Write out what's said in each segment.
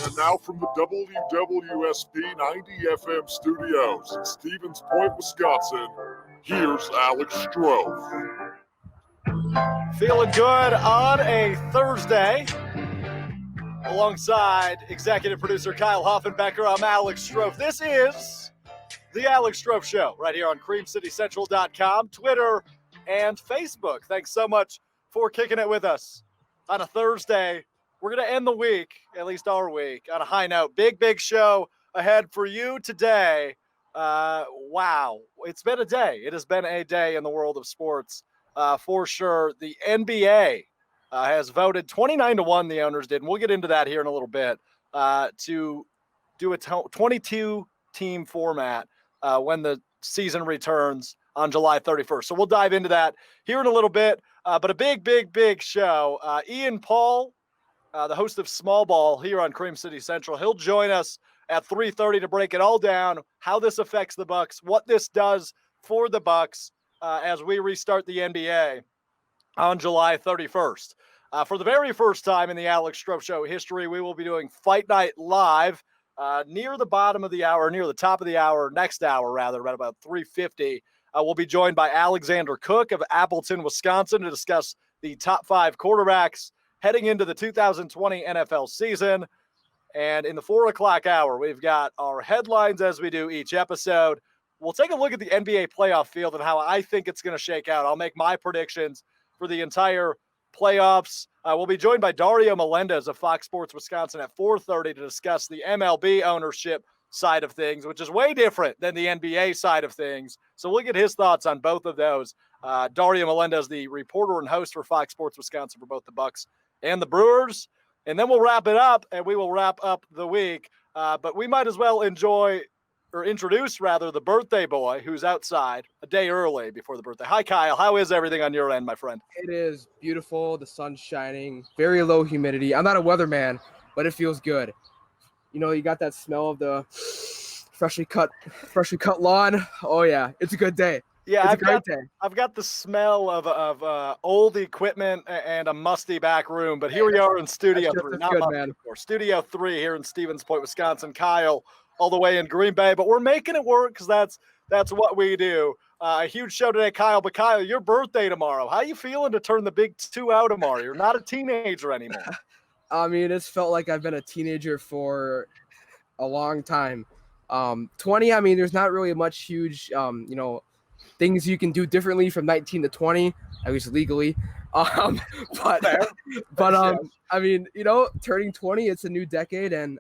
And now from the WWSP 90 FM studios in Stevens Point, Wisconsin, here's Alex Strouf. Feeling good on a Thursday. Alongside executive producer Kyle Hoffenbecker, I'm Alex Strouf. This is the Alex Strouf Show right here on CreamCityCentral.com, Twitter, and Facebook. Thanks so much for kicking it with us on a Thursday. We're going to end the week, at least our week, on a high note. Big show ahead for you today. Wow. It's been a day. It has been a day in the world of sports for sure. The NBA has voted 29-1, the owners did, and we'll get into that here in a little bit, to do a 22-team format when the season returns on July 31st. So we'll dive into that here in a little bit, but a big show. Ian Paul, the host of Small Ball here on Cream City Central, he'll join us at 3:30 to break it all down, how this affects the Bucks, what this does for the Bucks as we restart the NBA on July 31st. For the very first time in the Alex Strouf Show history, we will be doing Fight Night Live near the bottom of the hour, near the top of the hour, next hour rather, right about 3:50. We'll be joined by Alexander Cook of Appleton, Wisconsin, to discuss the top 5 quarterbacks heading into the 2020 NFL season. And in the 4 o'clock hour, we've got our headlines as we do each episode. We'll take a look at the NBA playoff field and how I think it's going to shake out. I'll make my predictions for the entire playoffs. We'll be joined by Dario Melendez of Fox Sports Wisconsin at 4:30 to discuss the MLB ownership side of things, which is way different than the NBA side of things. So we'll get his thoughts on both of those. Dario Melendez, the reporter and host for Fox Sports Wisconsin for both the Bucks and the Brewers. And then we'll wrap it up, and we will wrap up the week. But we might as well introduce the birthday boy who's outside a day early before the birthday. Hi, Kyle. How is everything on your end, my friend? It is beautiful. The sun's shining. Very low humidity. I'm not a weatherman, but it feels good. You know, you got that smell of the freshly cut lawn. Oh yeah, it's a good day. Yeah, it's a great day. I've got the smell of old equipment and a musty back room, but here we are in Studio 3. Not good, man. Studio 3 here in Stevens Point, Wisconsin. Kyle, all the way in Green Bay, but we're making it work because that's what we do. A huge show today, Kyle. But Kyle, your birthday tomorrow. How you feeling to turn the big 2 out tomorrow? You're not a teenager anymore. I mean, it's felt like I've been a teenager for a long time. 20. I mean, there's not really much huge, things you can do differently from 19 to 20, at least legally. But I mean, turning 20, it's a new decade, and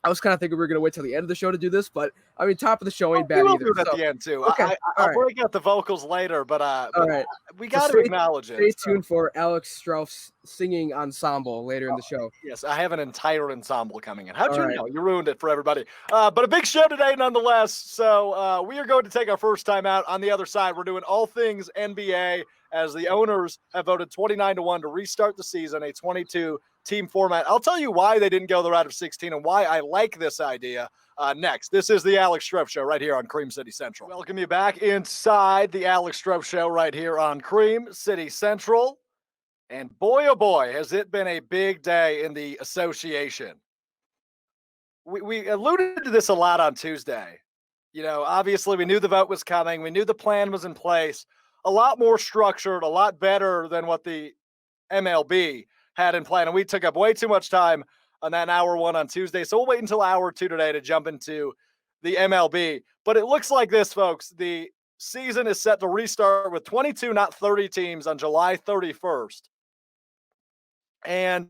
I was kind of thinking we were going to wait till the end of the show to do this, but I mean, top of the show ain't bad either. We'll do it at the end too. Okay, I'll break out the vocals later, but all right. We got to acknowledge it. Stay tuned for Alex Strouf's singing ensemble later in the show. Yes, I have an entire ensemble coming in. How'd you know? You ruined it for everybody. But a big show today nonetheless. So we are going to take our first time out. On the other side, we're doing all things NBA as the owners have voted 29-1 to restart the season, a 22-team format. I'll tell you why they didn't go the route of 16 and why I like this idea next. This is the Alex Strouf Show right here on Cream City Central. Welcome you back inside the Alex Strouf Show right here on Cream City Central. And boy, oh boy, has it been a big day in the association. We alluded to this a lot on Tuesday. You know, obviously we knew the vote was coming. We knew the plan was in place. A lot more structured, a lot better than what the MLB had in plan. And we took up way too much time on that hour 1 on Tuesday. So we'll wait until hour 2 today to jump into the MLB. But it looks like this, folks. The season is set to restart with 22, not 30 teams on July 31st. And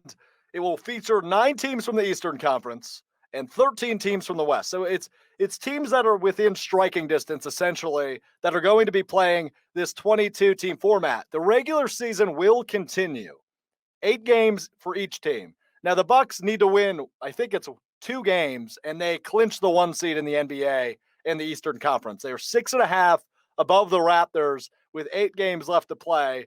it will feature 9 teams from the Eastern Conference and 13 teams from the West. So it's teams that are within striking distance, essentially, that are going to be playing this 22-team format. The regular season will continue. 8 games for each team. Now, the Bucks need to win, I think it's 2 games, and they clinch the 1 seed in the NBA in the Eastern Conference. They are 6.5 above the Raptors with 8 games left to play.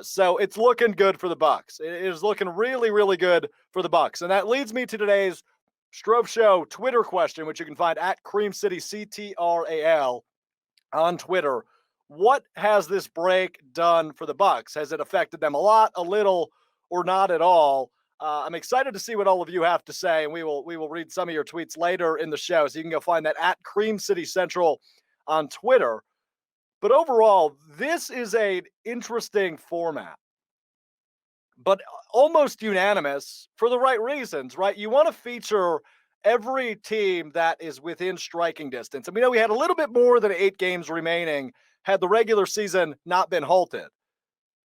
So it's looking good for the Bucks. It is looking really, really good for the Bucks. And that leads me to today's Strouf Show Twitter question, which you can find at Cream City CTRAL on Twitter. What has this break done for the Bucks? Has it affected them a lot, a little, or not at all? I'm excited to see what all of you have to say, and we will read some of your tweets later in the show. So you can go find that at Cream City Central on Twitter. But overall, this is an interesting format, but almost unanimous for the right reasons, right? You want to feature every team that is within striking distance. And we know we had a little bit more than 8 games remaining had the regular season not been halted.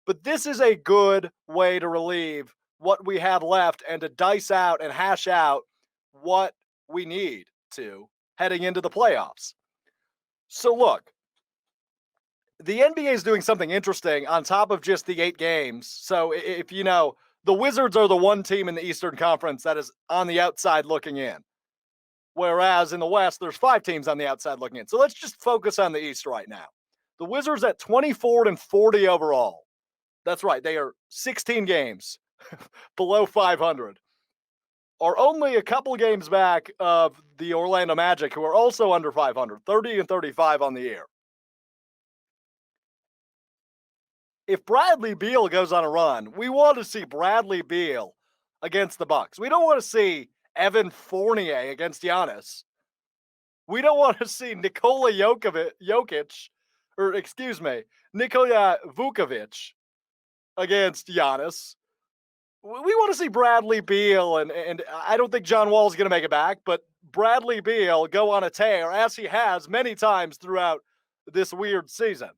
But this is a good way to relieve what we have left and to dice out and hash out what we need to heading into the playoffs. So look, the NBA is doing something interesting on top of just the 8 games. So if you know, the Wizards are the one team in the Eastern Conference that is on the outside looking in. Whereas in the West, there's 5 teams on the outside looking in. So let's just focus on the East right now. The Wizards at 24-40 overall. That's right. They are 16 games below 500. Are only a couple games back of the Orlando Magic, who are also under 500, 30-35 on the year. If Bradley Beal goes on a run, we want to see Bradley Beal against the Bucks. We don't want to see Evan Fournier against Giannis. We don't want to see Nikola Vukovic against Giannis. We want to see Bradley Beal, and I don't think John Wall is going to make it back, but Bradley Beal go on a tear, as he has many times throughout this weird season.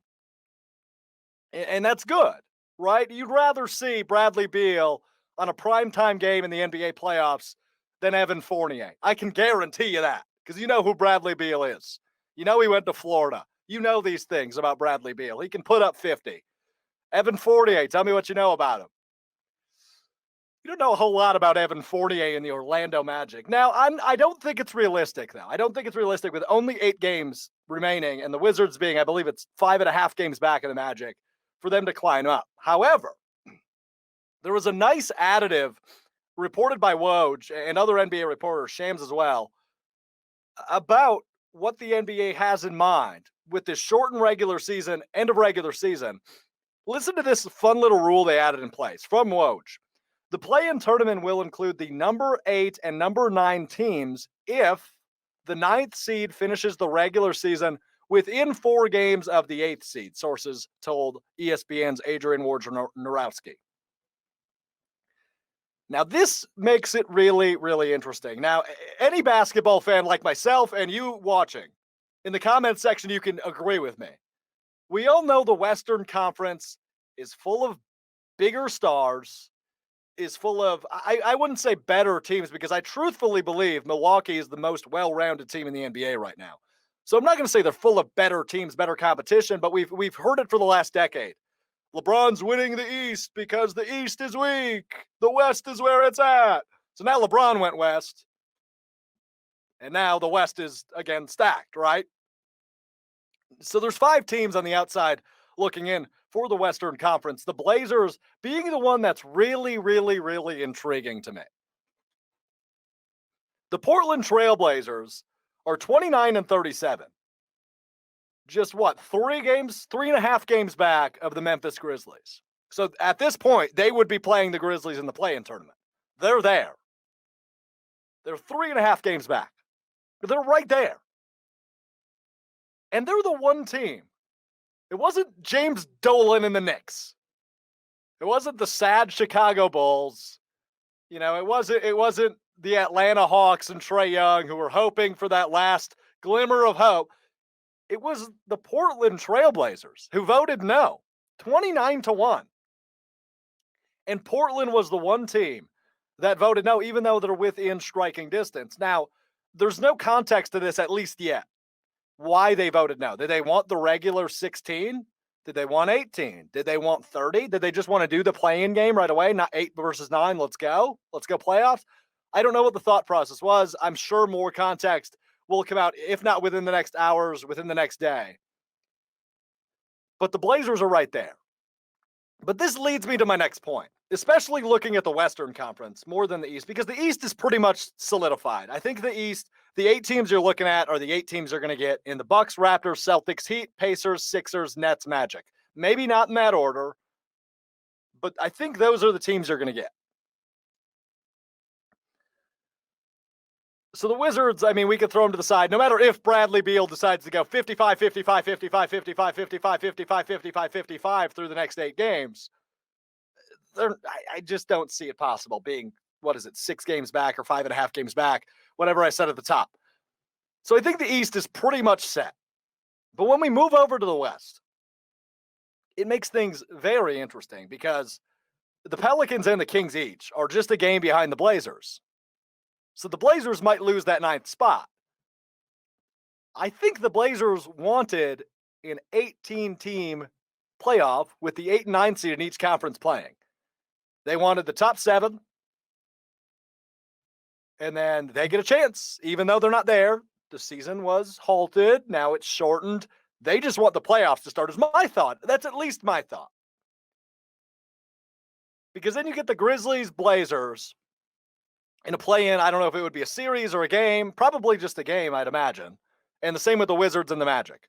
And that's good, right? You'd rather see Bradley Beal on a primetime game in the NBA playoffs than Evan Fournier. I can guarantee you that, because you know who Bradley Beal is. You know he went to Florida. You know these things about Bradley Beal. He can put up 50. Evan Fournier, tell me what you know about him. You don't know a whole lot about Evan Fournier in the Orlando Magic. Now, I don't think it's realistic, though. I don't think it's realistic with only 8 games remaining and the Wizards being, I believe it's 5.5 games back in the Magic, for them to climb up. However, there was a nice additive reported by Woj and other NBA reporters, Shams as well, about what the NBA has in mind with this shortened regular season, end of regular season. Listen to this fun little rule they added in place from Woj. The play-in tournament will include the number 8 and number 9 teams if the 9th seed finishes the regular season within 4 games of the 8th seed, sources told ESPN's Adrian Wojnarowski. Now, this makes it really, really interesting. Now, any basketball fan like myself and you watching, in the comments section, you can agree with me. We all know the Western Conference is full of bigger stars, is full of, I wouldn't say better teams, because I truthfully believe Milwaukee is the most well-rounded team in the NBA right now. So I'm not going to say they're full of better teams, better competition, but we've heard it for the last decade. LeBron's winning the East because the East is weak. The West is where it's at. So now LeBron went West. And now the West is, again, stacked, right? So there's 5 teams on the outside looking in for the Western Conference. The Blazers being the one that's really, really, really intriguing to me. The Portland Trail Blazers are 29-37. Just what, 3.5 games back of the Memphis Grizzlies. So at this point, they would be playing the Grizzlies in the play-in tournament. They're there. They're 3.5 games back. They're right there. And they're the one team. It wasn't James Dolan and the Knicks. It wasn't the sad Chicago Bulls. You know, it wasn't the Atlanta Hawks and Trae Young who were hoping for that last glimmer of hope. It was the Portland Trail Blazers who voted no, 29-1. And Portland was the one team that voted no, even though they're within striking distance. Now, there's no context to this, at least yet, why they voted no. Did they want the regular 16? Did they want 18? Did they want 30? Did they just want to do the play-in game right away? Not 8 versus 9. Let's go. Let's go playoffs. I don't know what the thought process was. I'm sure more context will come out, if not within the next hours, within the next day. But the Blazers are right there. But this leads me to my next point, especially looking at the Western Conference more than the East, because the East is pretty much solidified. I think the East, the 8 teams you're looking at are the 8 teams you're going to get in the Bucks, Raptors, Celtics, Heat, Pacers, Sixers, Nets, Magic. Maybe not in that order, but I think those are the teams you're going to get. So the Wizards, I mean, we could throw them to the side. No matter if Bradley Beal decides to go 55, 55, 55, 55, 55, 55, 55, 55 through the next 8 games, I just don't see it possible being, 6 games back or 5.5 games back, whatever I said at the top. So I think the East is pretty much set. But when we move over to the West, it makes things very interesting because the Pelicans and the Kings each are just a game behind the Blazers. So the Blazers might lose that 9th spot. I think the Blazers wanted an 18-team playoff with the 8 and 9 seed in each conference playing. They wanted the top 7, and then they get a chance, even though they're not there. The season was halted. Now it's shortened. They just want the playoffs to start, is my thought. That's at least my thought. Because then you get the Grizzlies, Blazers in a play-in. I don't know if it would be a series or a game. Probably just a game, I'd imagine. And the same with the Wizards and the Magic.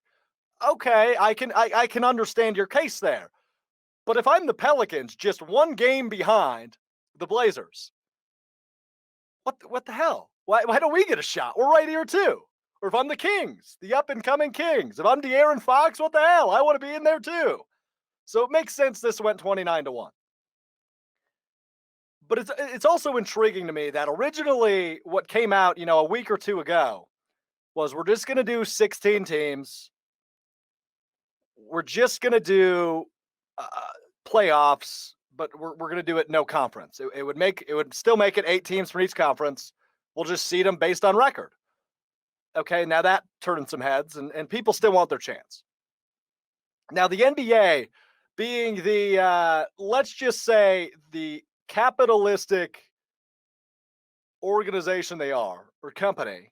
Okay, I can understand your case there. But if I'm the Pelicans, just one game behind the Blazers, what the hell? Why don't we get a shot? We're right here too. Or if I'm the Kings, the up-and-coming Kings, if I'm De'Aaron Fox, what the hell? I want to be in there too. So it makes sense this went 29-1. But it's also intriguing to me that originally what came out, a week or two ago was we're just going to do 16 teams. We're just going to do playoffs, but we're going to do it no conference. It would still make it 8 teams from each conference. We'll just seed them based on record. Okay, now that turned some heads, and people still want their chance. Now the NBA, being the let's just say the capitalistic organization they are, or company,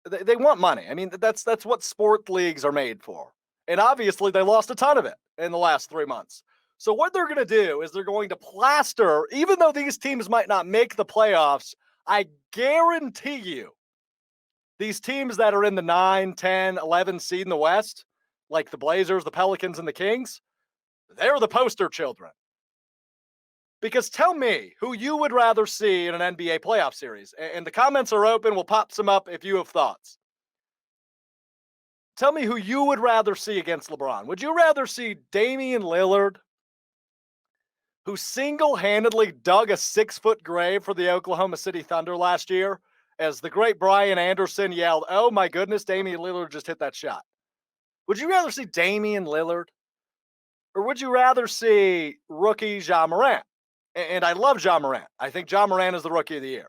they want money. I mean, that's what sport leagues are made for. And obviously they lost a ton of it in the last 3 months. So what they're going to do is they're going to plaster, even though these teams might not make the playoffs, I guarantee you, these teams that are in the 9, 10, 11 seed in the West, like the Blazers, the Pelicans, and the Kings, they're the poster children. Because tell me who you would rather see in an NBA playoff series. And the comments are open. We'll pop some up if you have thoughts. Tell me who you would rather see against LeBron. Would you rather see Damian Lillard, who single-handedly dug a 6-foot grave for the Oklahoma City Thunder last year, as the great Brian Anderson yelled, "Oh my goodness, Damian Lillard just hit that shot"? Would you rather see Damian Lillard? Or would you rather see rookie Ja Morant? And I love Ja Morant. I think Ja Morant is the rookie of the year.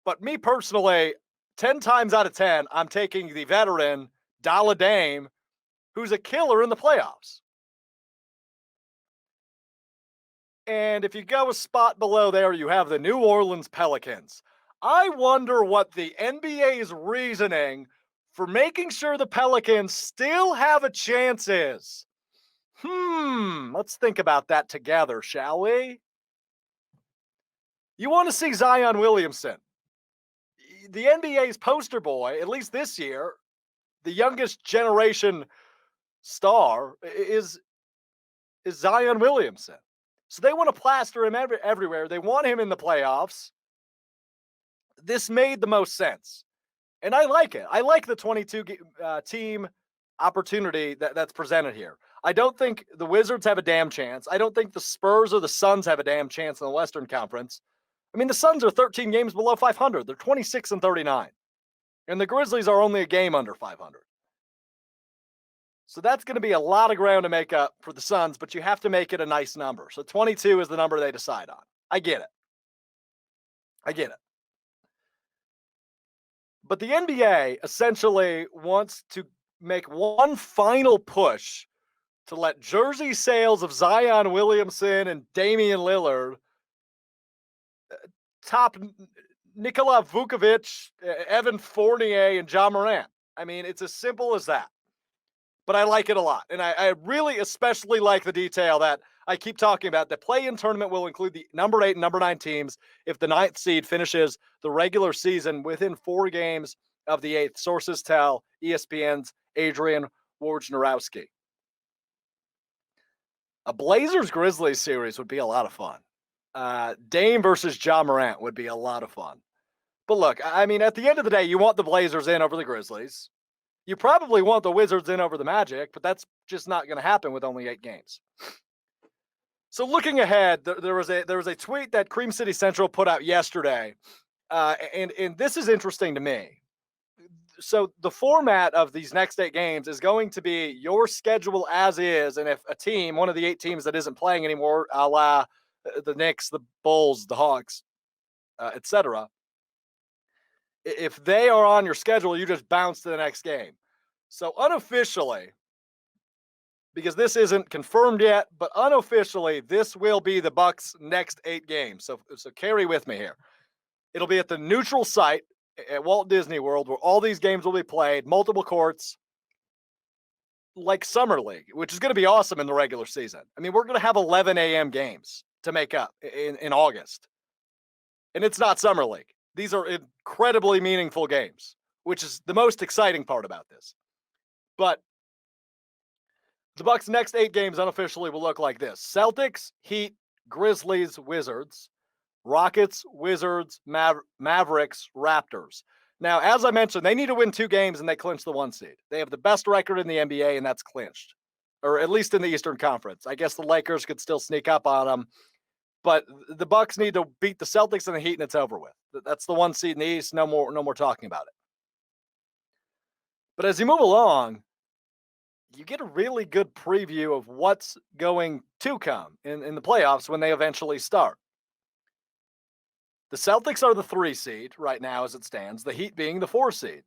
But me personally, 10 times out of 10, I'm taking the veteran, Dalla Dame, who's a killer in the playoffs. And if you go a spot below there, you have the New Orleans Pelicans. I wonder what the NBA's reasoning for making sure the Pelicans still have a chance is. Let's think about that together, shall we? You want to see Zion Williamson. The NBA's poster boy, at least this year, the youngest generation star is Zion Williamson. So they want to plaster him everywhere. They want him in the playoffs. This made the most sense. And I like it. I like the 22 team opportunity that's presented here. I don't think the Wizards have a damn chance. I don't think the Spurs or the Suns have a damn chance in the Western Conference. I mean, the Suns are 13 games below 500. They're 26-39. And the Grizzlies are only a game under 500. So that's going to be a lot of ground to make up for the Suns, but you have to make it a nice number. So 22 is the number they decide on. I get it. But the NBA essentially wants to make one final push to let jersey sales of Zion Williamson and Damian Lillard top Nikola Vukovic, Evan Fournier, and Ja Morant. I mean, it's as simple as that. But I like it a lot. And I really especially like the detail that I keep talking about. The play-in tournament will include the number 8 and number 9 teams if the 9th seed finishes the regular season within 4 games of the 8th. Sources tell ESPN's Adrian Wojnarowski. A Blazers-Grizzlies series would be a lot of fun. Dame versus Ja Morant would be a lot of fun. But look, I mean, at the end of the day, you want the Blazers in over the Grizzlies. You probably want the Wizards in over the Magic, but that's just not going to happen with only 8 games. So looking ahead, there was a tweet that Cream City Central put out yesterday, and this is interesting to me. So the format of these next 8 games is going to be your schedule as is, and if a team, one of the 8 teams that isn't playing anymore, a la the Knicks, the Bulls, the Hawks, etc., if they are on your schedule, you just bounce to the next game. So unofficially, because this isn't confirmed yet, but unofficially, this will be the Bucks' next 8 games. So carry with me here. It'll be at the neutral site at Walt Disney World, where all these games will be played, multiple courts, like Summer League, which is going to be awesome in the regular season. I mean, we're going to have 11 a.m. games to make up in August. And it's not Summer League. These are incredibly meaningful games, which is the most exciting part about this. But the Bucks' next 8 games unofficially will look like this: Celtics, Heat, Grizzlies, Wizards, Rockets, Wizards, Mavericks, Raptors. Now, as I mentioned, they need to win 2 games and they clinch the 1 seed. They have the best record in the NBA, and that's clinched, or at least in the Eastern Conference. I guess the Lakers could still sneak up on them, but the Bucks need to beat the Celtics and the Heat, and it's over with. That's the 1 seed in the East. No more talking about it. But as you move along, you get a really good preview of what's going to come in the playoffs when they eventually start. The Celtics are the 3 seed right now as it stands, the Heat being the 4 seed.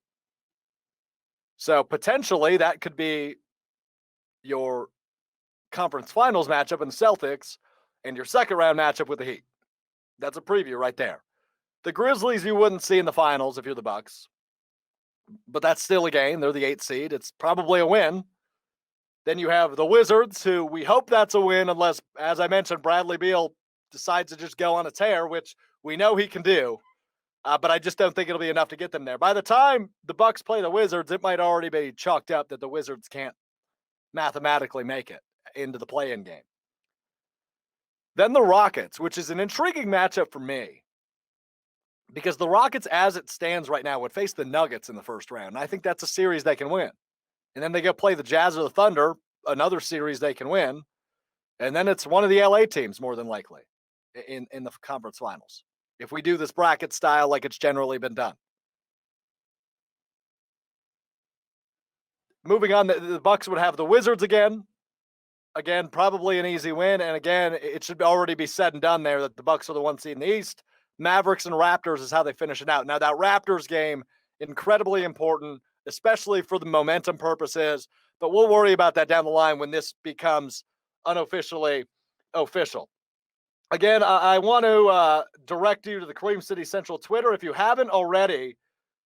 So potentially that could be your conference finals matchup in the Celtics and your second round matchup with the Heat. That's a preview right there. The Grizzlies you wouldn't see in the finals if you're the Bucks, but that's still a game. They're the 8th seed. It's probably a win. Then you have the Wizards, who we hope that's a win unless, as I mentioned, Bradley Beal decides to just go on a tear, which we know he can do. But I just don't think it'll be enough to get them there. By the time the Bucks play the Wizards, it might already be chalked up that the Wizards can't mathematically make it into the play-in game. Then the Rockets, which is an intriguing matchup for me, because the Rockets, as it stands right now, would face the Nuggets in the first round. And I think that's a series they can win. And then they go play the Jazz or the Thunder, another series they can win. And then it's one of the LA teams, more than likely, in the conference finals, if we do this bracket style like it's generally been done. Moving on, the Bucks would have the Wizards again. Again, probably an easy win. And again, it should already be said and done there that the Bucks are the 1 seed in the East. Mavericks and Raptors is how they finish it out. Now, that Raptors game, incredibly important, especially for the momentum purposes. But we'll worry about that down the line when this becomes unofficially official. Again, I want to direct you to the Cream City Central Twitter. If you haven't already,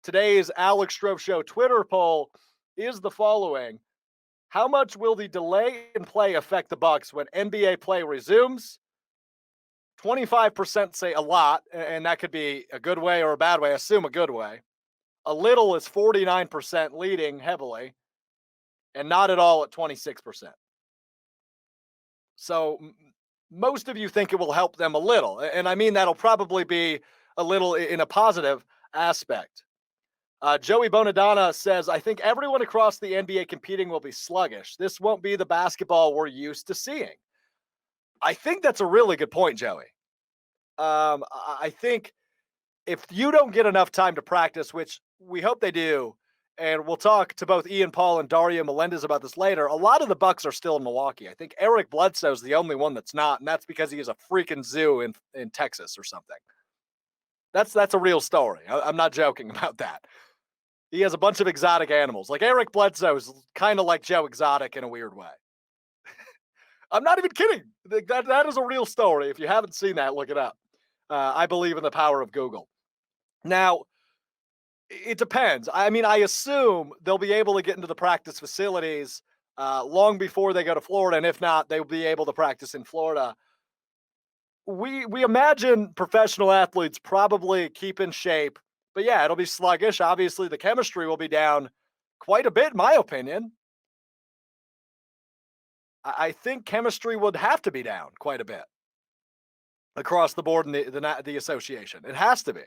today's Alex Strouf Show Twitter poll is the following: how much will the delay in play affect the Bucks when NBA play resumes? 25% say a lot, and that could be a good way or a bad way. I assume a good way. A little is 49%, leading heavily, and not at all at 26%. So most of you think it will help them a little, and I mean that'll probably be a little in a positive aspect. Joey Bonadonna says, I think everyone across the NBA competing will be sluggish. This won't be the basketball we're used to seeing. I think that's a really good point, Joey. I think if you don't get enough time to practice, which we hope they do, and we'll talk to both Ian Paul and Dario Melendez about this later, a lot of the Bucks are still in Milwaukee. I think Eric Bledsoe is the only one that's not, and that's because he is a freaking zoo in Texas or something. That's a real story. I'm not joking about that. He has a bunch of exotic animals. Like Eric Bledsoe is kind of like Joe Exotic in a weird way. I'm not even kidding. That is a real story. If you haven't seen that, look it up. I believe in the power of Google. Now, it depends. I mean, I assume they'll be able to get into the practice facilities long before they go to Florida, and if not, they'll be able to practice in Florida. We imagine professional athletes probably keep in shape, but yeah, it'll be sluggish. Obviously, the chemistry will be down quite a bit, in my opinion. I think chemistry would have to be down quite a bit across the board in the association. It has to be.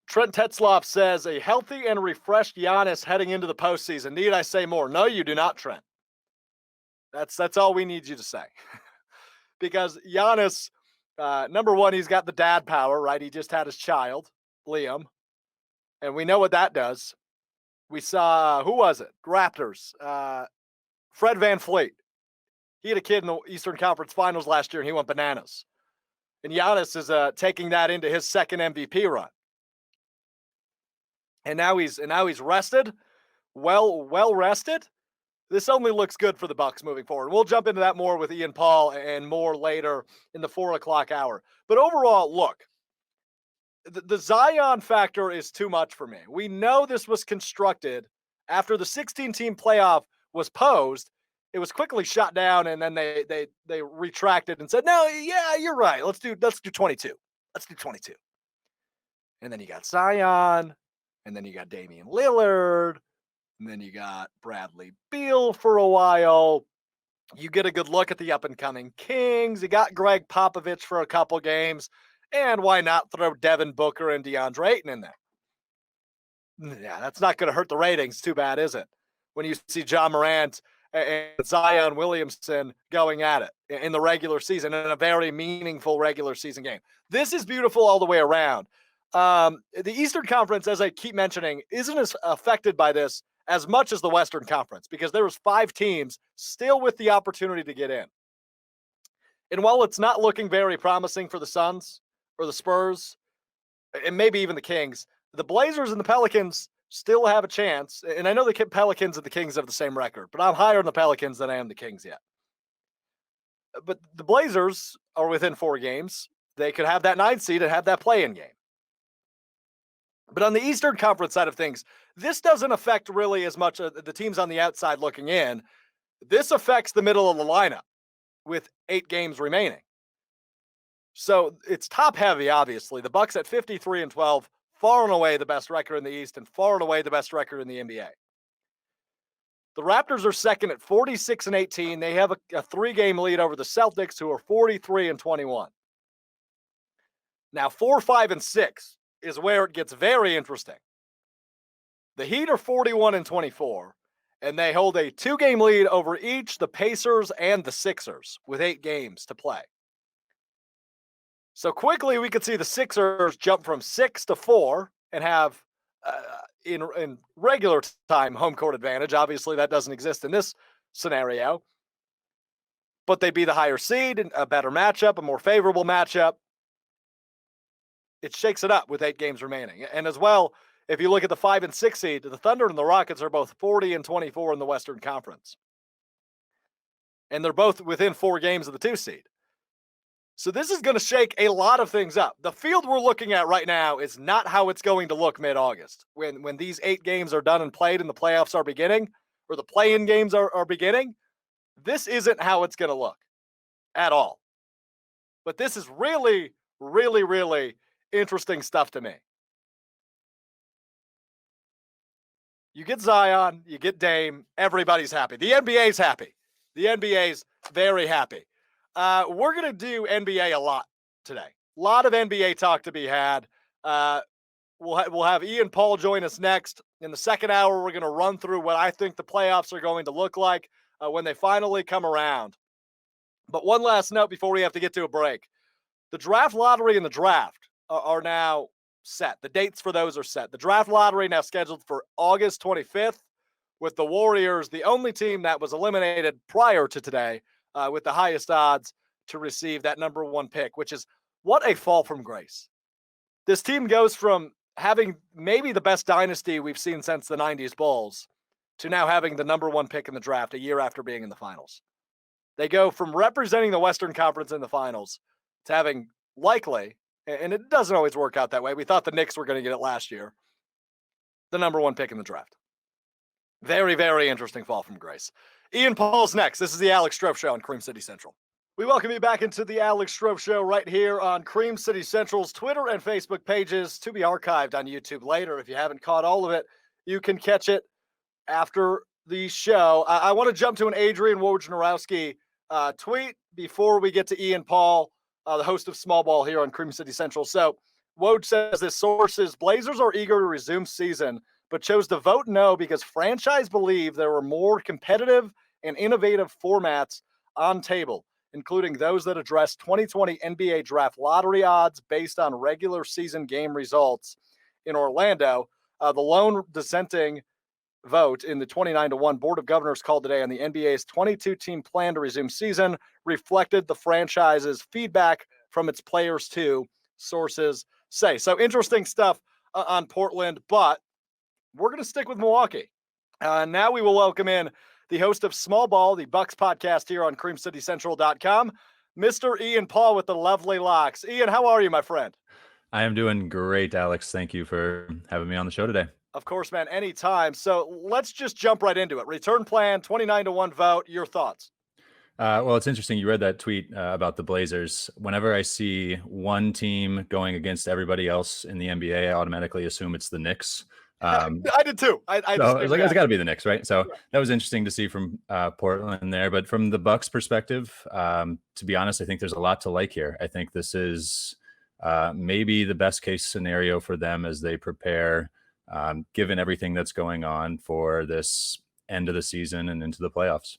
Trent Tetzloff says, a healthy and refreshed Giannis heading into the postseason. Need I say more? No, you do not, Trent. That's all we need you to say. Because Giannis, number one, he's got the dad power, right? He just had his child, Liam. And we know what that does. We saw, who was it? Raptors. Fred VanVleet. He had a kid in the Eastern Conference Finals last year, and he went bananas. And Giannis is taking that into his second MVP run. And now he's rested, well rested. This only looks good for the Bucks moving forward. We'll jump into that more with Ian Paul and more later in the 4 o'clock hour. But overall, look, the Zion factor is too much for me. We know this was constructed after the 16-team playoff was posed. It was quickly shot down, and then they retracted and said, "No, yeah, you're right. Let's do 22. Let's do 22." And then you got Zion, and then you got Damian Lillard, and then you got Bradley Beal for a while. You get a good look at the up-and-coming Kings. You got Greg Popovich for a couple games. And why not throw Devin Booker and DeAndre Ayton in there? Yeah, that's not going to hurt the ratings. Too bad, is it? When you see John Morant and Zion Williamson going at it in the regular season, in a very meaningful regular season game. This is beautiful all the way around. The Eastern Conference, as I keep mentioning, isn't as affected by this as much as the Western Conference, because there was 5 teams still with the opportunity to get in. And while it's not looking very promising for the Suns or the Spurs, and maybe even the Kings, the Blazers and the Pelicans still have a chance. And I know the Pelicans and the Kings have the same record, but I'm higher on the Pelicans than I am the Kings yet. But the Blazers are within 4 games. They could have that 9th seed and have that play-in game. But on the Eastern Conference side of things, this doesn't affect really as much the teams on the outside looking in. This affects the middle of the lineup with 8 games remaining. So it's top heavy, obviously. The Bucks at 53-12, far and away the best record in the East and far and away the best record in the NBA. The Raptors are second at 46-18. They have a 3-game lead over the Celtics, who are 43-21. Now 4, 5, and 6 is where it gets very interesting. The Heat are 41-24, and they hold a 2-game lead over each the Pacers and the Sixers with 8 games to play. So quickly we could see the Sixers jump from 6 to 4 and have, in regular time, home court advantage. Obviously, that doesn't exist in this scenario. But they'd be the higher seed, a better matchup, a more favorable matchup. It shakes it up with 8 games remaining. And as well, if you look at the 5 and 6 seed, the Thunder and the Rockets are both 40-24 in the Western Conference. And they're both within 4 games of the 2 seed. So this is going to shake a lot of things up. The field we're looking at right now is not how it's going to look mid-August. When these 8 games are done and played and the playoffs are beginning, or the play-in games are beginning, this isn't how it's going to look at all. But this is really, really, really interesting stuff to me. You get Zion, you get Dame, everybody's happy. The NBA's happy. The NBA's very happy. We're going to do NBA a lot today. A lot of NBA talk to be had. We'll have Ian Paul join us next. In the second hour, we're going to run through what I think the playoffs are going to look like when they finally come around. But one last note before we have to get to a break. The draft lottery and the draft are now set. The dates for those are set. The draft lottery now scheduled for August 25th, with the Warriors, the only team that was eliminated prior to today, with the highest odds to receive that number 1 pick, which is what a fall from grace. This team goes from having maybe the best dynasty we've seen since the 90s Bulls to now having the number 1 pick in the draft a year after being in the finals. They go from representing the Western Conference in the finals to having likely, and it doesn't always work out that way. We thought the Knicks were going to get it last year, the number 1 pick in the draft. Very, very interesting fall from grace. Ian Paul's next. This is the Alex Strouf Show on Cream City Central. We welcome you back into the Alex Strouf Show right here on Cream City Central's Twitter and Facebook pages, to be archived on YouTube later. If you haven't caught all of it, you can catch it after the show. I want to jump to an Adrian Wojnarowski tweet before we get to Ian Paul, the host of Small Ball here on Cream City Central. So Woj says this sources Blazers are eager to resume season, but chose to vote no because franchise believe there were more competitive and innovative formats on table, including those that address 2020 NBA draft lottery odds based on regular season game results in Orlando. The lone dissenting vote in the 29-1 Board of Governors called today on the NBA's 22-team plan to resume season reflected the franchise's feedback from its players too, sources say. So interesting stuff on Portland, but we're going to stick with Milwaukee. Now we will welcome in the host of Small Ball, the Bucks podcast here on creamcitycentral.com, Mr. Ian Paul with the lovely locks. Ian, how are you, my friend? I am doing great, Alex. Thank you for having me on the show today. Of course, man, anytime. So let's just jump right into it. Return plan, 29-1 vote. Your thoughts? Well, it's interesting. You read that tweet about the Blazers. Whenever I see one team going against everybody else in the NBA, I automatically assume it's the Knicks. I did too. So it's got to be the Knicks, right? So that was interesting to see from Portland there. But from the Bucks perspective, to be honest, I think there's a lot to like here. I think this is maybe the best case scenario for them as they prepare, given everything that's going on for this end of the season and into the playoffs.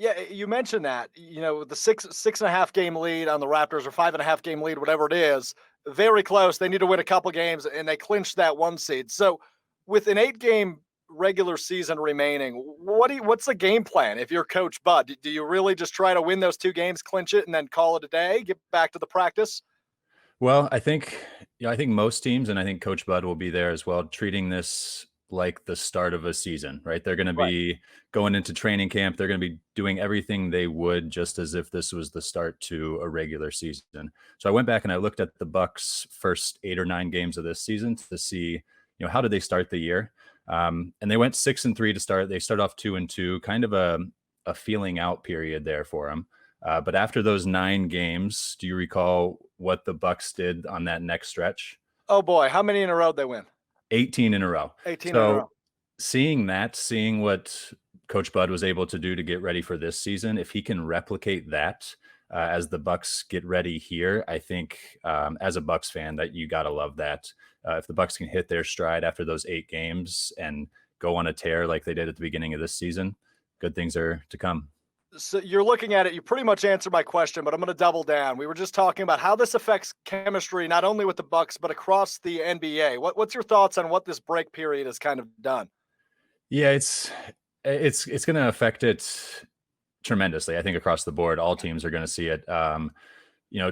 Yeah, you mentioned that, the 6.5 game lead on the Raptors or 5.5 game lead, whatever it is, very close. They need to win a couple games and they clinched that 1 seed. So with an 8-game regular season remaining, what's the game plan? If you're Coach Bud, do you really just try to win those 2 games, clinch it, and then call it a day, get back to the practice? Well, I think most teams, and I think Coach Bud will be there as well, treating this like the start of a season, right? They're going to be going into training camp. They're going to be doing everything they would just as if this was the start to a regular season. So I went back and I looked at the Bucks' first 8 or 9 games of this season to see, how did they start the year? And they went 6-3 to start. They start off 2-2, kind of a feeling out period there for them. But after those 9 games, do you recall what the Bucks did on that next stretch? Oh boy, how many in a row did they win? 18 in a row. 18 in a row. Seeing what Coach Bud was able to do to get ready for this season, if he can replicate that as the Bucks get ready here, I think as a Bucks fan that you got to love that. If the Bucks can hit their stride after those 8 games and go on a tear like they did at the beginning of this season, good things are to come. So you're looking at it, you pretty much answered my question, but I'm going to double down. We were just talking about how this affects chemistry, not only with the Bucks, but across the NBA. What's your thoughts on what this break period has kind of done? Yeah, it's going to affect it tremendously. I think across the board, all teams are going to see it.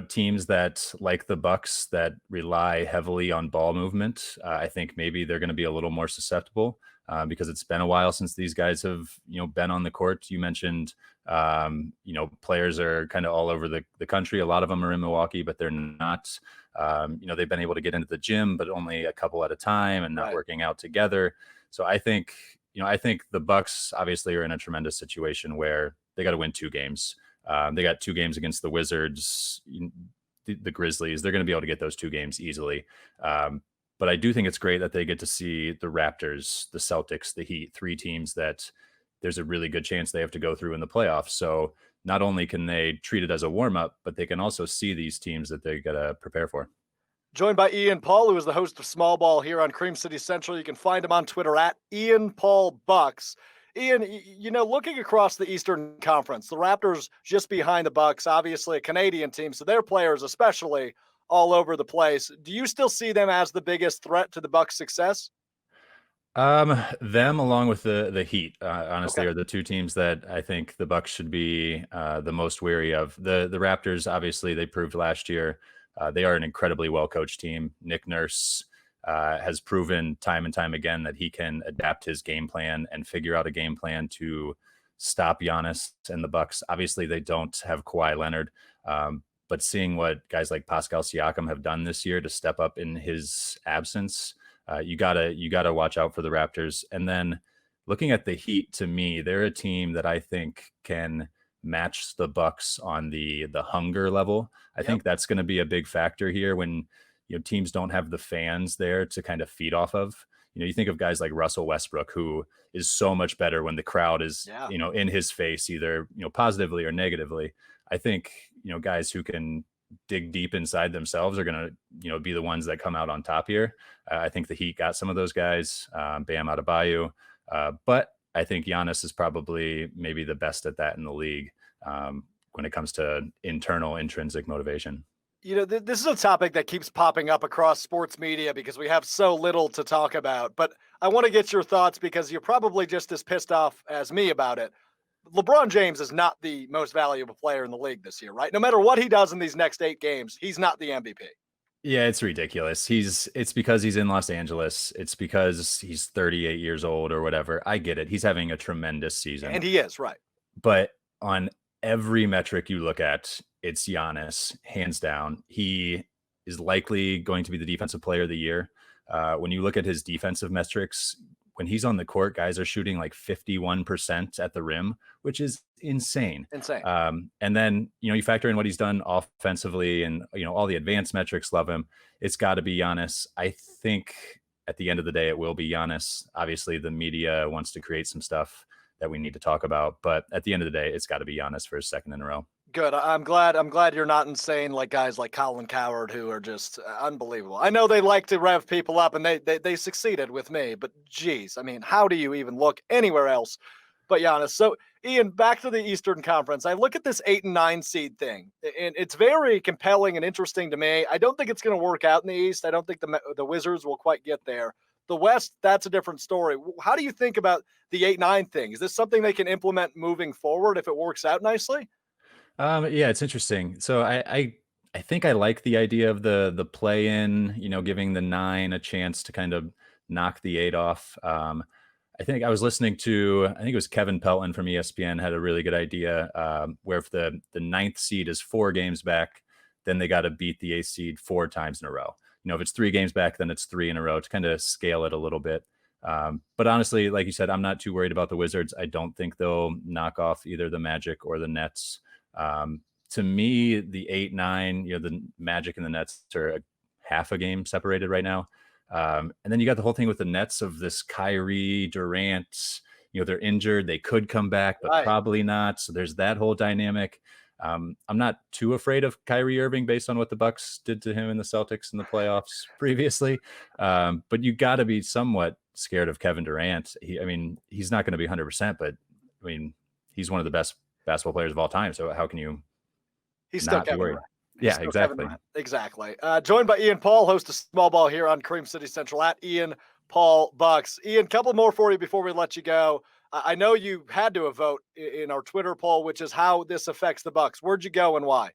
Teams that like the Bucks that rely heavily on ball movement, I think maybe they're going to be a little more susceptible because it's been a while since these guys have, been on the court. You mentioned, players are kind of all over the country. A lot of them are in Milwaukee, but they're not, they've been able to get into the gym, but only a couple at a time and not working out together. So I think the Bucks obviously are in a tremendous situation where they got to win 2 games. They got 2 games against the Wizards, the Grizzlies. They're going to be able to get those 2 games easily. But I do think it's great that they get to see the Raptors, the Celtics, the Heat, 3 teams that there's a really good chance they have to go through in the playoffs. So not only can they treat it as a warm-up, but they can also see these teams that they got to prepare for. Joined by Ian Paul, who is the host of Small Ball here on Cream City Central. You can find him on Twitter at Ian Paul Bucks. Ian, looking across the Eastern Conference, the Raptors just behind the Bucks, obviously a Canadian team, so their players especially all over the place. Do you still see them as the biggest threat to the Bucks' success? Them along with the Heat, honestly, are the 2 teams that I think the Bucks should be the most wary of. The Raptors, obviously, they proved last year they are an incredibly well-coached team. Nick Nurse has proven time and time again that he can adapt his game plan and figure out a game plan to stop Giannis and the Bucks. Obviously, they don't have Kawhi Leonard, but seeing what guys like Pascal Siakam have done this year to step up in his absence, you gotta watch out for the Raptors. And then looking at the Heat, to me, they're a team that I think can match the Bucks on the hunger level. I think that's going to be a big factor here when teams don't have the fans there to kind of feed off of. You think of guys like Russell Westbrook, who is so much better when the crowd is in his face, either positively or negatively. I think guys who can dig deep inside themselves are going to, be the ones that come out on top here. I think the Heat got some of those guys, Bam Adebayo, but I think Giannis is probably maybe the best at that in the league when it comes to internal intrinsic motivation. This is a topic that keeps popping up across sports media because we have so little to talk about. But I want to get your thoughts because you're probably just as pissed off as me about it. LeBron James is not the most valuable player in the league this year, right? No matter what he does in these next 8 games, he's not the MVP. Yeah, it's ridiculous. It's because he's in Los Angeles. It's because he's 38 years old or whatever. I get it. He's having a tremendous season. And he is, right. But on every metric you look at, it's Giannis, hands down. He is likely going to be the defensive player of the year. When you look at his defensive metrics, when he's on the court, guys are shooting like 51% at the rim, which is insane. And then, you factor in what he's done offensively and, all the advanced metrics, love him. It's got to be Giannis. I think at the end of the day, it will be Giannis. Obviously, the media wants to create some stuff that we need to talk about, but at the end of the day, it's got to be Giannis for his second in a row. Good. I'm glad you're not insane like guys like Colin Cowherd who are just unbelievable. I know they like to rev people up and they succeeded with me, but geez, I mean, how do you even look anywhere else but Giannis? So Ian, back to the Eastern Conference. I look at this 8 and 9 seed thing and it's very compelling and interesting to me. I don't think it's going to work out in the East. I don't think the Wizards will quite get there. The West, that's a different story. How do you think about the 8-9 thing? Is this something they can implement moving forward if it works out nicely? Yeah, it's interesting. So I think I like the idea of the play in, giving the 9 a chance to kind of knock the 8 off. I think I was listening to, I think it was Kevin Pelton from ESPN had a really good idea where if the 9th seed is 4 games back, then they got to beat the 8th seed 4 times in a row. If it's 3 games back, then it's 3 in a row to kind of scale it a little bit. But honestly, like you said, I'm not too worried about the Wizards. I don't think they'll knock off either the Magic or the Nets. To me, the 8-9, the Magic and the Nets are a half a game separated right now. And then you got the whole thing with the Nets of this Kyrie, Durant, they're injured. They could come back, but probably not. So there's that whole dynamic. I'm not too afraid of Kyrie Irving based on what the Bucks did to him in the Celtics in the playoffs previously. But you got to be somewhat scared of Kevin Durant. He's not going to be 100%, but he's one of the best basketball players of all time. So how can you? He's still Kevin Durant. Yeah, exactly. Exactly. Joined by Ian Paul, host of Small Ball here on Cream City Central at Ian Paul Bucks. Ian, couple more for you before we let you go. I know you had to vote in our Twitter poll, which is how this affects the Bucks. Where'd you go and why?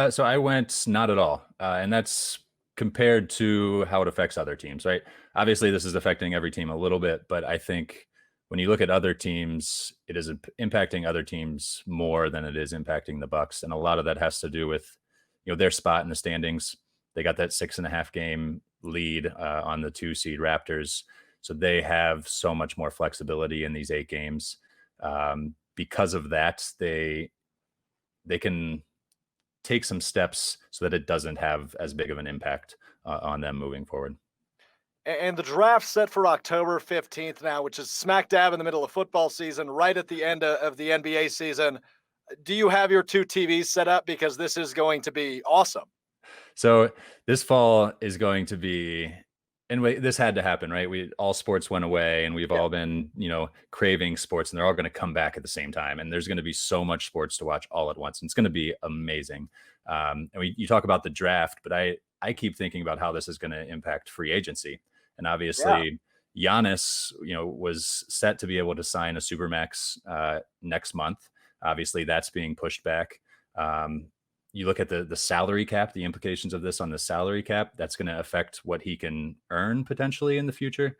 So I went not at all. And that's compared to how it affects other teams, right? Obviously, this is affecting every team a little bit, but I think when you look at other teams, it is impacting other teams more than it is impacting the Bucks. And a lot of that has to do with, their spot in the standings. They got that 6.5 game lead on the 2 seed Raptors. So they have so much more flexibility in these 8 games. Because of that, they can take some steps so that it doesn't have as big of an impact on them moving forward. And the draft set for October 15th now, which is smack dab in the middle of football season, right at the end of the NBA season. Do you have your 2 TVs set up? Because this is going to be awesome. So this fall is going to be, and this had to happen, right? All sports went away and we've all been, craving sports, and they're all going to come back at the same time. And there's going to be so much sports to watch all at once. And it's going to be amazing. And you talk about the draft, but I keep thinking about how this is going to impact free agency. And obviously Giannis, was set to be able to sign a Supermax next month. Obviously that's being pushed back. You look at the salary cap, the implications of this on the salary cap, that's going to affect what he can earn potentially in the future.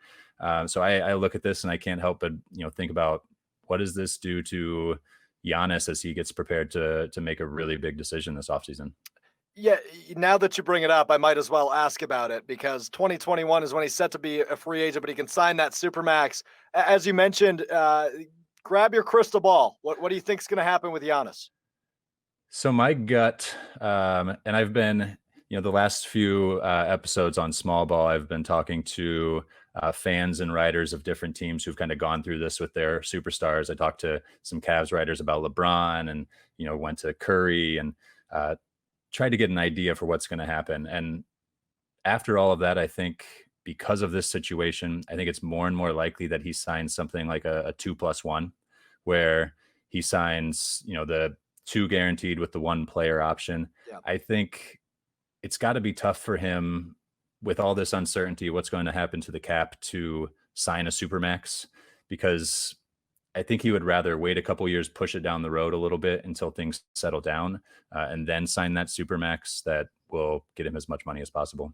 So I look at this and I can't help but, think about what does this do to Giannis as he gets prepared to make a really big decision this offseason. Yeah, now that you bring it up, I might as well ask about it because 2021 is when he's set to be a free agent, but he can sign that Supermax. As you mentioned, grab your crystal ball. What do you think is going to happen with Giannis? So my gut, and I've been, the last few episodes on Small Ball, I've been talking to fans and writers of different teams who've kind of gone through this with their superstars. I talked to some Cavs writers about LeBron and, went to Curry and tried to get an idea for what's going to happen. And after all of that, I think because of this situation, I think it's more and more likely that he signs something like a 2+1, where he signs, the 2 guaranteed with the 1 player option. Yeah. I think it's got to be tough for him with all this uncertainty, what's going to happen to the cap, to sign a supermax, because I think he would rather wait a couple years, push it down the road a little bit until things settle down, and then sign that supermax that will get him as much money as possible.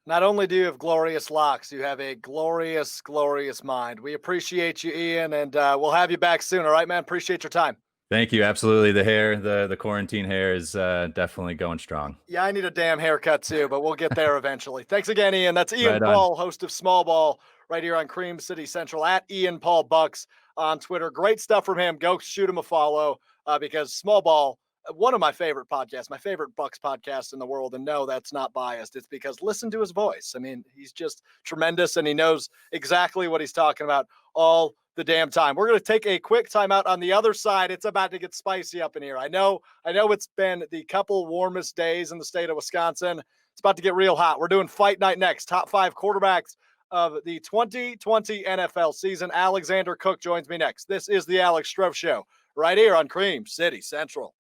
Not only do you have glorious locks, you have a glorious, glorious mind. We appreciate you, Ian, and we'll have you back soon. All right, man? Appreciate your time. Thank you. Absolutely. The hair, the quarantine hair is definitely going strong. Yeah, I need a damn haircut too, but we'll get there eventually. Thanks again, Ian. That's Ian Paul, host of Small Ball, right here on Cream City Central, at Ian Paul Bucks on Twitter. Great stuff from him. Go shoot him a follow, because Small Ball, one of my favorite podcasts, my favorite Bucks podcast in the world. And no, that's not biased. It's because listen to his voice. I mean, he's just tremendous, and he knows exactly what he's talking about all the damn time. We're going to take a quick timeout. On the other side, it's about to get spicy up in here. I know it's been the couple warmest days in the state of Wisconsin. It's about to get real hot. We're doing Fight Night next. Top 5 quarterbacks of the 2020 NFL season. Alexander Cook joins me next. This is the Alex Strouf Show, right here on Cream City Central.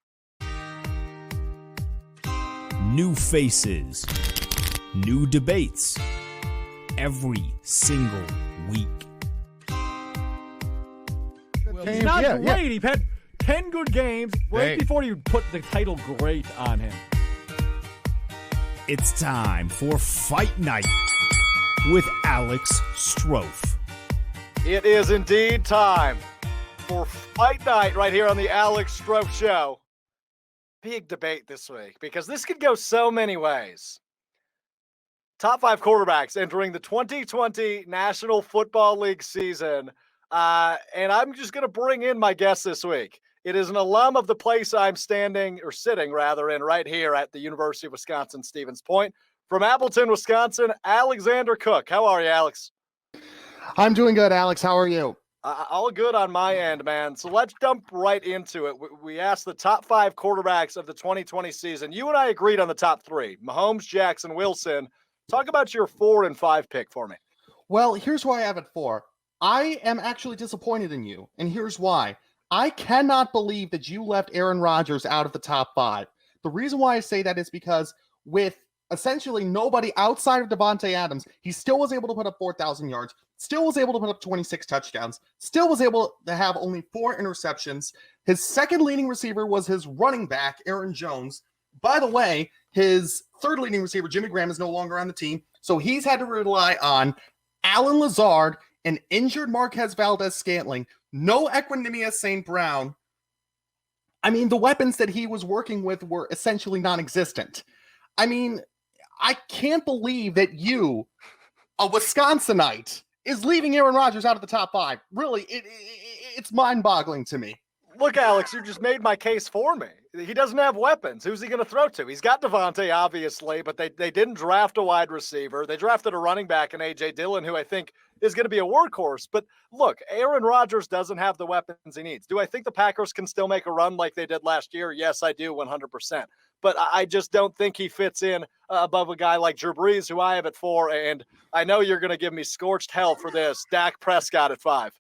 New faces, new debates, every single week. He's not great. He's had 10 good games right before you put the title great on him. It's time for Fight Night with Alex Strouf. It is indeed time for Fight Night right here on the Alex Strouf Show. Big debate this week, because this could go so many ways. Top 5 quarterbacks entering the 2020 National Football League season. And I'm just going to bring in my guest this week. It is an alum of the place I'm sitting in right here at the University of Wisconsin-Stevens Point. From Appleton, Wisconsin, Alexander Cook. How are you, Alex? I'm doing good, Alex. How are you? All good on my end, man. So let's jump right into it. We asked the top 5 quarterbacks of the 2020 season. You and I agreed on the top 3, Mahomes, Jackson, Wilson. Talk about your 4 and 5 pick for me. Well, here's why I have it 4. I am actually disappointed in you, and here's why. I cannot believe that you left Aaron Rodgers out of the top 5. The reason why I say that is because with essentially nobody outside of Devontae Adams, he still was able to put up 4,000 yards, still was able to put up 26 touchdowns, still was able to have only 4 interceptions. His second leading receiver was his running back, Aaron Jones. By the way, his third leading receiver, Jimmy Graham, is no longer on the team, so he's had to rely on Alan Lazard, an injured Marquez Valdez-Scantling, no Equanimeous St. Brown. I mean, the weapons that he was working with were essentially non-existent. I mean, I can't believe that you, a Wisconsinite, is leaving Aaron Rodgers out of the top 5. Really, it's mind-boggling to me. Look, Alex, you just made my case for me. He doesn't have weapons. Who's he going to throw to? He's got Devontae, obviously, but they didn't draft a wide receiver. They drafted a running back in A.J. Dillon, who I think is going to be a workhorse. But look, Aaron Rodgers doesn't have the weapons he needs. Do I think the Packers can still make a run like they did last year? Yes, I do, 100%. But I just don't think he fits in above a guy like Drew Brees, who I have at 4. And I know you're going to give me scorched hell for this. Dak Prescott at 5.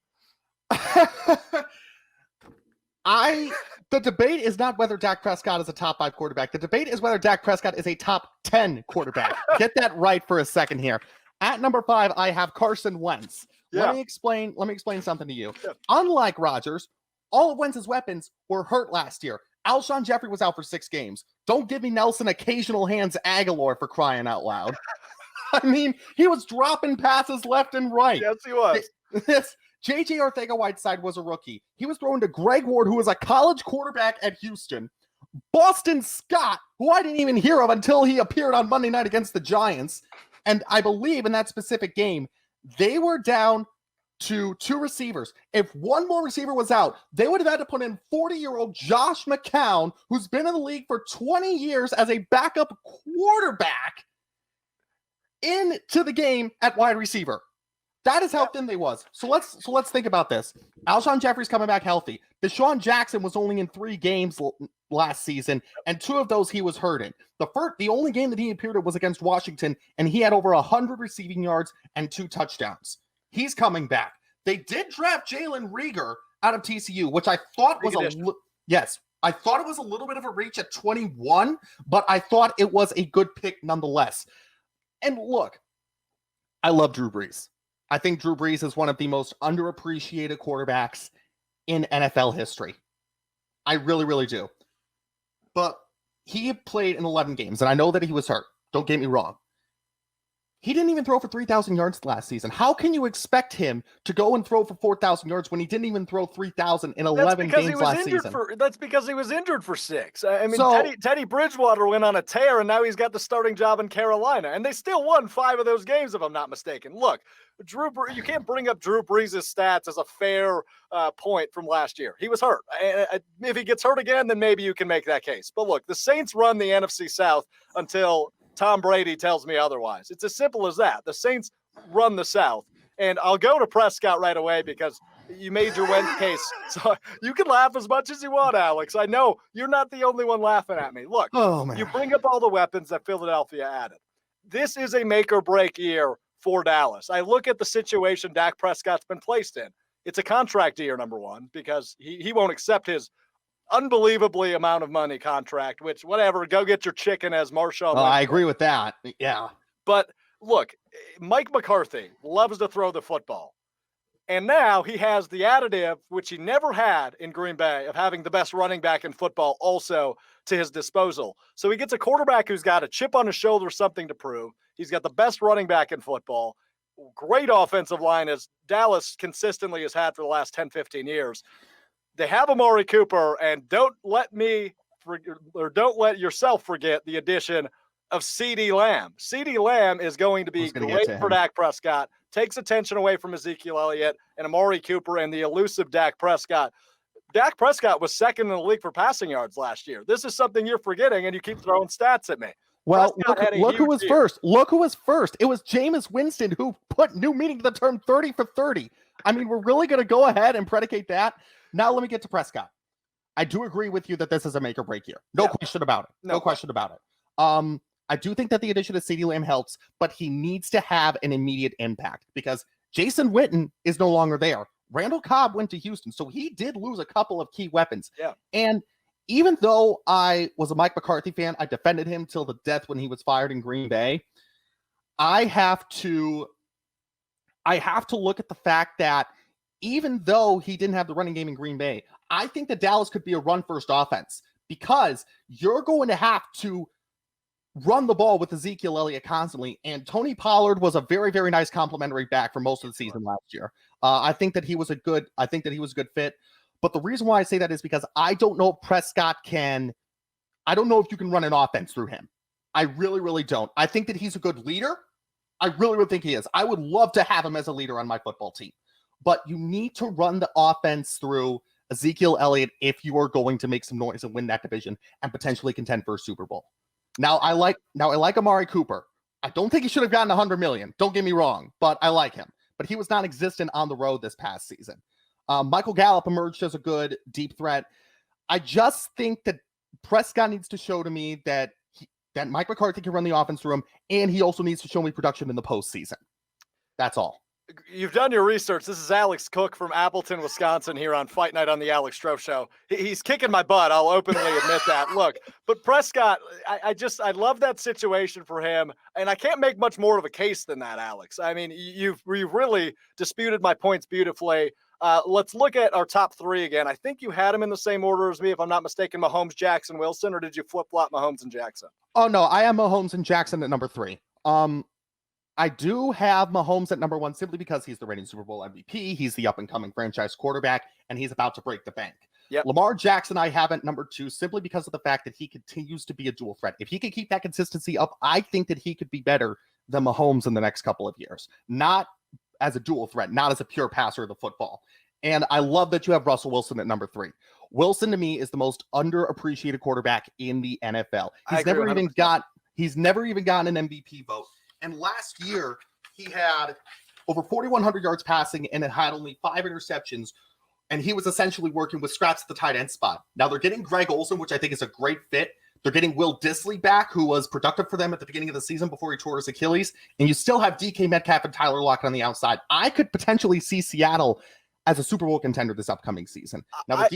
The debate is not whether Dak Prescott is a top 5 quarterback. The debate is whether Dak Prescott is a top 10 quarterback. Get that right for a second here. At number 5, I have Carson Wentz. Yeah. Let me explain something to you. Yeah. Unlike Rodgers, all of Wentz's weapons were hurt last year. Alshon Jeffrey was out for 6 games. Don't give me Nelson Occasional Hands Aguilar, for crying out loud. I mean, he was dropping passes left and right. Yes, he was. This J.J. Arcega-Whiteside was a rookie. He was thrown to Greg Ward, who was a college quarterback at Houston. Boston Scott, who I didn't even hear of until he appeared on Monday night against the Giants. And I believe in that specific game, they were down to 2 receivers. If one more receiver was out, they would have had to put in 40-year-old Josh McCown, who's been in the league for 20 years as a backup quarterback, into the game at wide receiver. That is how thin they was. So let's think about this. Alshon Jeffrey's coming back healthy. Deshaun Jackson was only in 3 games last season, and 2 of those he was hurt in. The only game that he appeared in was against Washington, and he had over 100 receiving yards and 2 touchdowns. He's coming back. They did draft Jalen Reagor out of TCU, which I thought was I thought it was a little bit of a reach at 21, but I thought it was a good pick nonetheless. And look, I love Drew Brees. I think Drew Brees is one of the most underappreciated quarterbacks in NFL history. I really, really do. But he played in 11 games, and I know that he was hurt. Don't get me wrong. He didn't even throw for 3,000 yards last season. How can you expect him to go and throw for 4,000 yards when he didn't even throw 3,000 in 11 games last season? That's because he was injured for 6. I mean, Teddy Bridgewater went on a tear, and now he's got the starting job in Carolina, and they still won 5 of those games, if I'm not mistaken. Look, you can't bring up Drew Brees' stats as a fair point from last year. He was hurt. If he gets hurt again, then maybe you can make that case. But look, the Saints run the NFC South until Tom Brady tells me otherwise. It's as simple as that. The Saints run the South. And I'll go to Prescott right away because you made your Wentz case. So you can laugh as much as you want, Alex. I know you're not the only one laughing at me. Look, you bring up all the weapons that Philadelphia added. This is a make or break year for Dallas. I look at the situation Dak Prescott's been placed in. It's a contract year, number one, because he won't accept his unbelievably amount of money contract, which whatever, go get your chicken, as Marshawn. I agree with that. Yeah. But look, Mike McCarthy loves to throw the football. And now he has the additive, which he never had in Green Bay, of having the best running back in football also to his disposal. So he gets a quarterback who's got a chip on his shoulder, something to prove. He's got the best running back in football. Great offensive line, as Dallas consistently has had for the last 10, 15 years. They have Amari Cooper, and don't let yourself forget the addition of CeeDee Lamb. CeeDee Lamb is going to be great for Dak Prescott, takes attention away from Ezekiel Elliott and Amari Cooper and the elusive Dak Prescott. Dak Prescott was second in the league for passing yards last year. This is something you're forgetting, and you keep throwing stats at me. Well, look who was first. Look who was first. It was Jameis Winston who put new meaning to the term 30 for 30. I mean, we're really going to go ahead and predicate that. Now let me get to Prescott. I do agree with you that this is a make or break year. No question about it. No question about it. I do think that the addition of CeeDee Lamb helps, but he needs to have an immediate impact because Jason Witten is no longer there. Randall Cobb went to Houston, so he did lose a couple of key weapons. Yeah. And even though I was a Mike McCarthy fan, I defended him till the death when he was fired in Green Bay. I have to look at the fact that even though he didn't have the running game in Green Bay, I think that Dallas could be a run-first offense because you're going to have to run the ball with Ezekiel Elliott constantly. And Tony Pollard was a very, very nice complimentary back for most of the season last year. I think that he was a good fit. But the reason why I say that is because I don't know if Prescott I don't know if you can run an offense through him. I really, really don't. I think that he's a good leader. I really, really think he is. I would love to have him as a leader on my football team. But you need to run the offense through Ezekiel Elliott if you are going to make some noise and win that division and potentially contend for a Super Bowl. Now I like Amari Cooper. I don't think he should have gotten $100 million. Don't get me wrong, but I like him. But he was non-existent on the road this past season. Michael Gallup emerged as a good deep threat. I just think that Prescott needs to show to me that Mike McCarthy can run the offense through him, and he also needs to show me production in the postseason. That's all. You've done your research. This is Alex Cook from Appleton, Wisconsin, here on Fight Night on the Alex Strouf Show. He's kicking my butt. I'll openly admit that. Look, but Prescott, I love that situation for him, and I can't make much more of a case than that, Alex. I mean, you've really disputed my points beautifully. Let's look at our top 3 again. I think you had them in the same order as me, if I'm not mistaken, Mahomes, Jackson, Wilson, or did you flip-flop Mahomes and Jackson? Oh, no, I am Mahomes and Jackson at number 3. I do have Mahomes at number 1 simply because he's the reigning Super Bowl MVP. He's the up-and-coming franchise quarterback, and he's about to break the bank. Yep. Lamar Jackson I have at number 2 simply because of the fact that he continues to be a dual threat. If he can keep that consistency up, I think that he could be better than Mahomes in the next couple of years. Not as a dual threat, not as a pure passer of the football. And I love that you have Russell Wilson at number 3. Wilson, to me, is the most underappreciated quarterback in the NFL. He's never even gotten an MVP vote. And last year, he had over 4,100 yards passing and it had only 5 interceptions. And he was essentially working with scraps at the tight end spot. Now they're getting Greg Olsen, which I think is a great fit. They're getting Will Dissly back, who was productive for them at the beginning of the season before he tore his Achilles. And you still have DK Metcalf and Tyler Lockett on the outside. I could potentially see Seattle as a Super Bowl contender this upcoming season. Now, I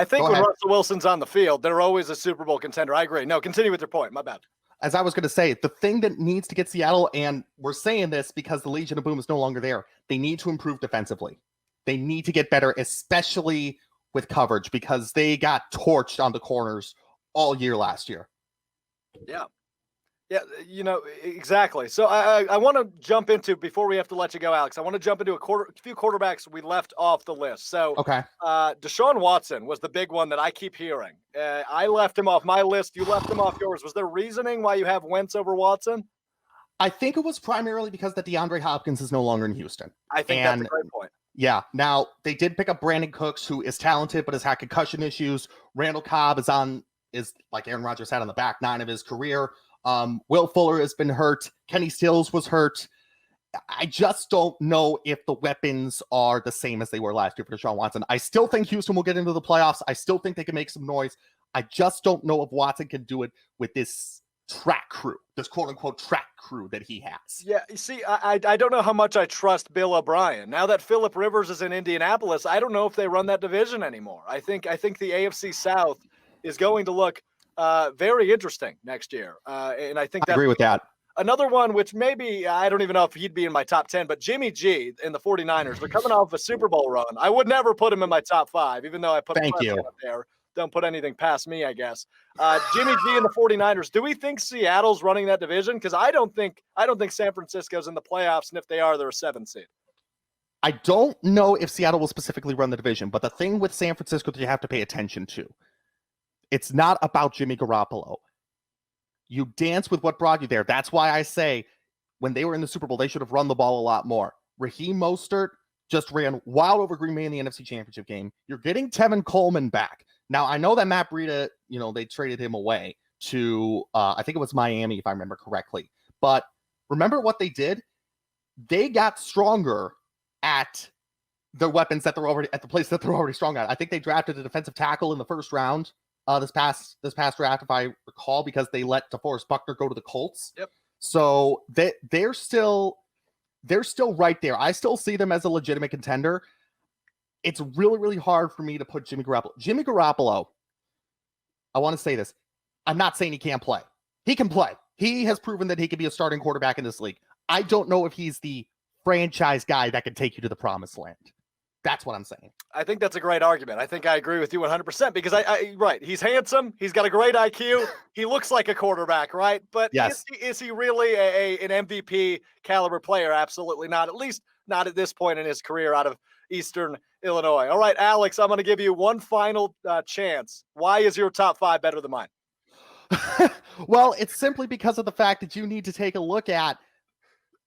think when Russell Wilson's on the field, they're always a Super Bowl contender. I agree. No, continue with your point. My bad. As I was going to say, the thing that needs to get Seattle, and we're saying this because the Legion of Boom is no longer there, they need to improve defensively. They need to get better, especially with coverage, because they got torched on the corners all year last year. Yeah, exactly. So I want to jump into, before we have to let you go, Alex, I want to jump into a few quarterbacks we left off the list. So okay. Deshaun Watson was the big one that I keep hearing. I left him off my list. You left him off yours. Was there reasoning why you have Wentz over Watson? I think it was primarily because that DeAndre Hopkins is no longer in Houston. I think that's a great point. Yeah. Now, they did pick up Brandon Cooks, who is talented but has had concussion issues. Randall Cobb is like Aaron Rodgers had on the back 9 of his career. Will Fuller has been hurt. Kenny Stills was hurt. I just don't know if the weapons are the same as they were last year for Deshaun Watson. I still think Houston will get into the playoffs. I still think they can make some noise. I just don't know if Watson can do it with this track crew, this quote-unquote track crew that he has. Yeah, you see, I don't know how much I trust Bill O'Brien. Now that Phillip Rivers is in Indianapolis, I don't know if they run that division anymore. I think the AFC South is going to look very interesting next year. And I think I agree with that. Another one, which maybe, I don't even know if he'd be in my top 10, but Jimmy G in the 49ers, they're coming off a Super Bowl run. I would never put him in my top 5, even though I put him up there. Don't put anything past me, I guess. Jimmy G and the 49ers. Do we think Seattle's running that division? Because I don't think San Francisco's in the playoffs, and if they are, they're a 7 seed. I don't know if Seattle will specifically run the division, but the thing with San Francisco that you have to pay attention to, it's not about Jimmy Garoppolo. You dance with what brought you there. That's why I say when they were in the Super Bowl, they should have run the ball a lot more. Raheem Mostert just ran wild over Green Bay in the NFC Championship game. You're getting Tevin Coleman back. Now, I know that Matt Breida, they traded him away to, I think it was Miami, if I remember correctly. But remember what they did? They got stronger at their weapons that they're already, at the place that they're already strong at. I think they drafted a defensive tackle in the first round this past draft, if I recall, because they let DeForest Buckner go to the Colts. Yep. So they're still right there. I still see them as a legitimate contender. It's really, really hard for me to put Jimmy Garoppolo. Jimmy Garoppolo, I want to say this. I'm not saying he can't play. He can play. He has proven that he can be a starting quarterback in this league. I don't know if he's the franchise guy that can take you to the promised land. That's what I'm saying. I think that's a great argument. I think I agree with you 100% because right. He's handsome. He's got a great IQ. He looks like a quarterback, right? But yes. Is he really an MVP caliber player? Absolutely not. At least not at this point in his career out of Eastern Illinois. All right, Alex, I'm going to give you one final chance. Why is your top 5 better than mine? Well, it's simply because of the fact that you need to take a look at,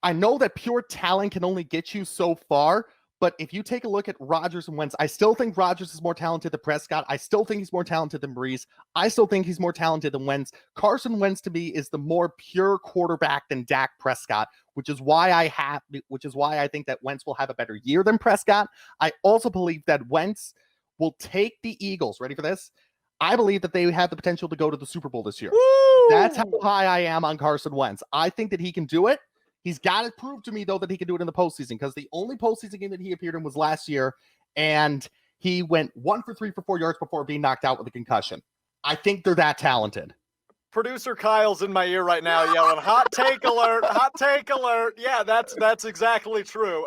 I know that pure talent can only get you so far, but if you take a look at Rodgers and Wentz, I still think Rodgers is more talented than Prescott. I still think he's more talented than Breeze. I still think he's more talented than Wentz. Carson Wentz to me is the more pure quarterback than Dak Prescott, which is why I think that Wentz will have a better year than Prescott. I also believe that Wentz will take the Eagles. Ready for this? I believe that they have the potential to go to the Super Bowl this year. Woo! That's how high I am on Carson Wentz. I think that he can do it. He's got to prove to me, though, that he can do it in the postseason, because the only postseason game that he appeared in was last year, and he went 1 for 3 for 4 yards before being knocked out with a concussion. I think they're that talented. Producer Kyle's in my ear right now yelling, hot take alert, hot take alert. Yeah, that's exactly true.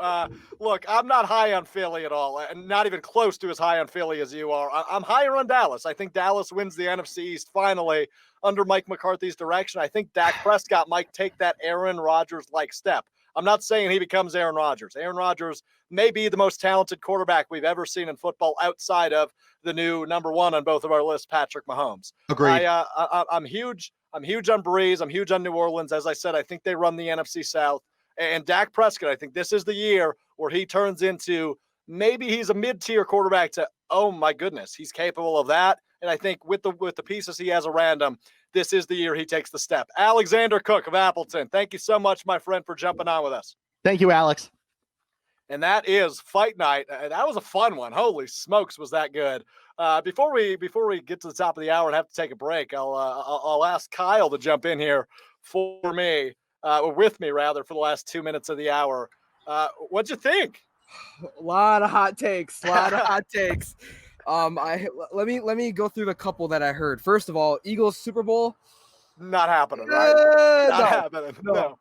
Look, I'm not high on Philly at all, and not even close to as high on Philly as you are. I'm higher on Dallas. I think Dallas wins the NFC East finally under Mike McCarthy's direction. I think Dak Prescott might take that Aaron Rodgers-like step. I'm not saying he becomes Aaron Rodgers. Aaron Rodgers may be the most talented quarterback we've ever seen in football outside of the new number 1 on both of our lists, Patrick Mahomes. Agreed. I'm huge. I'm huge on Breeze. I'm huge on New Orleans. As I said, I think they run the NFC South. And Dak Prescott, I think this is the year where he turns into, maybe he's a mid-tier quarterback to, oh my goodness, he's capable of that. And I think with the pieces he has around him, this is the year he takes the step. Alexander Cook of Appleton, thank you so much, my friend, for jumping on with us. Thank you, Alex. and that is Fight Night. That was a fun one. Holy smokes, was that good. Before we get to the top of the hour and have to take a break, I'll ask Kyle to jump in here for me, with me rather, for the last 2 minutes of the hour. What'd you think? A lot of hot takes. Let me go through the couple that I heard. First of all, Eagles Super Bowl. Not happening, right? Not happening. No.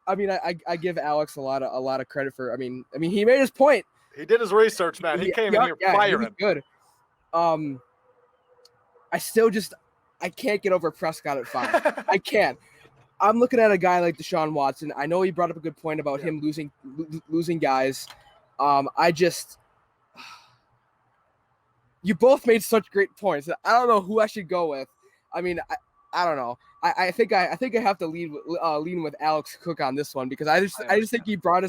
I mean, I give Alex a lot of credit for. I mean, he made his point. He did his research, man. He came in here firing. Good. I still I can't get over Prescott at 5. I can't. I'm looking at a guy like Deshaun Watson. I know he brought up a good point about him losing guys. You both made such great points. I don't know who I should go with. I mean, I don't know. I think I have to lean with Alex Cook on this one, because I just think he did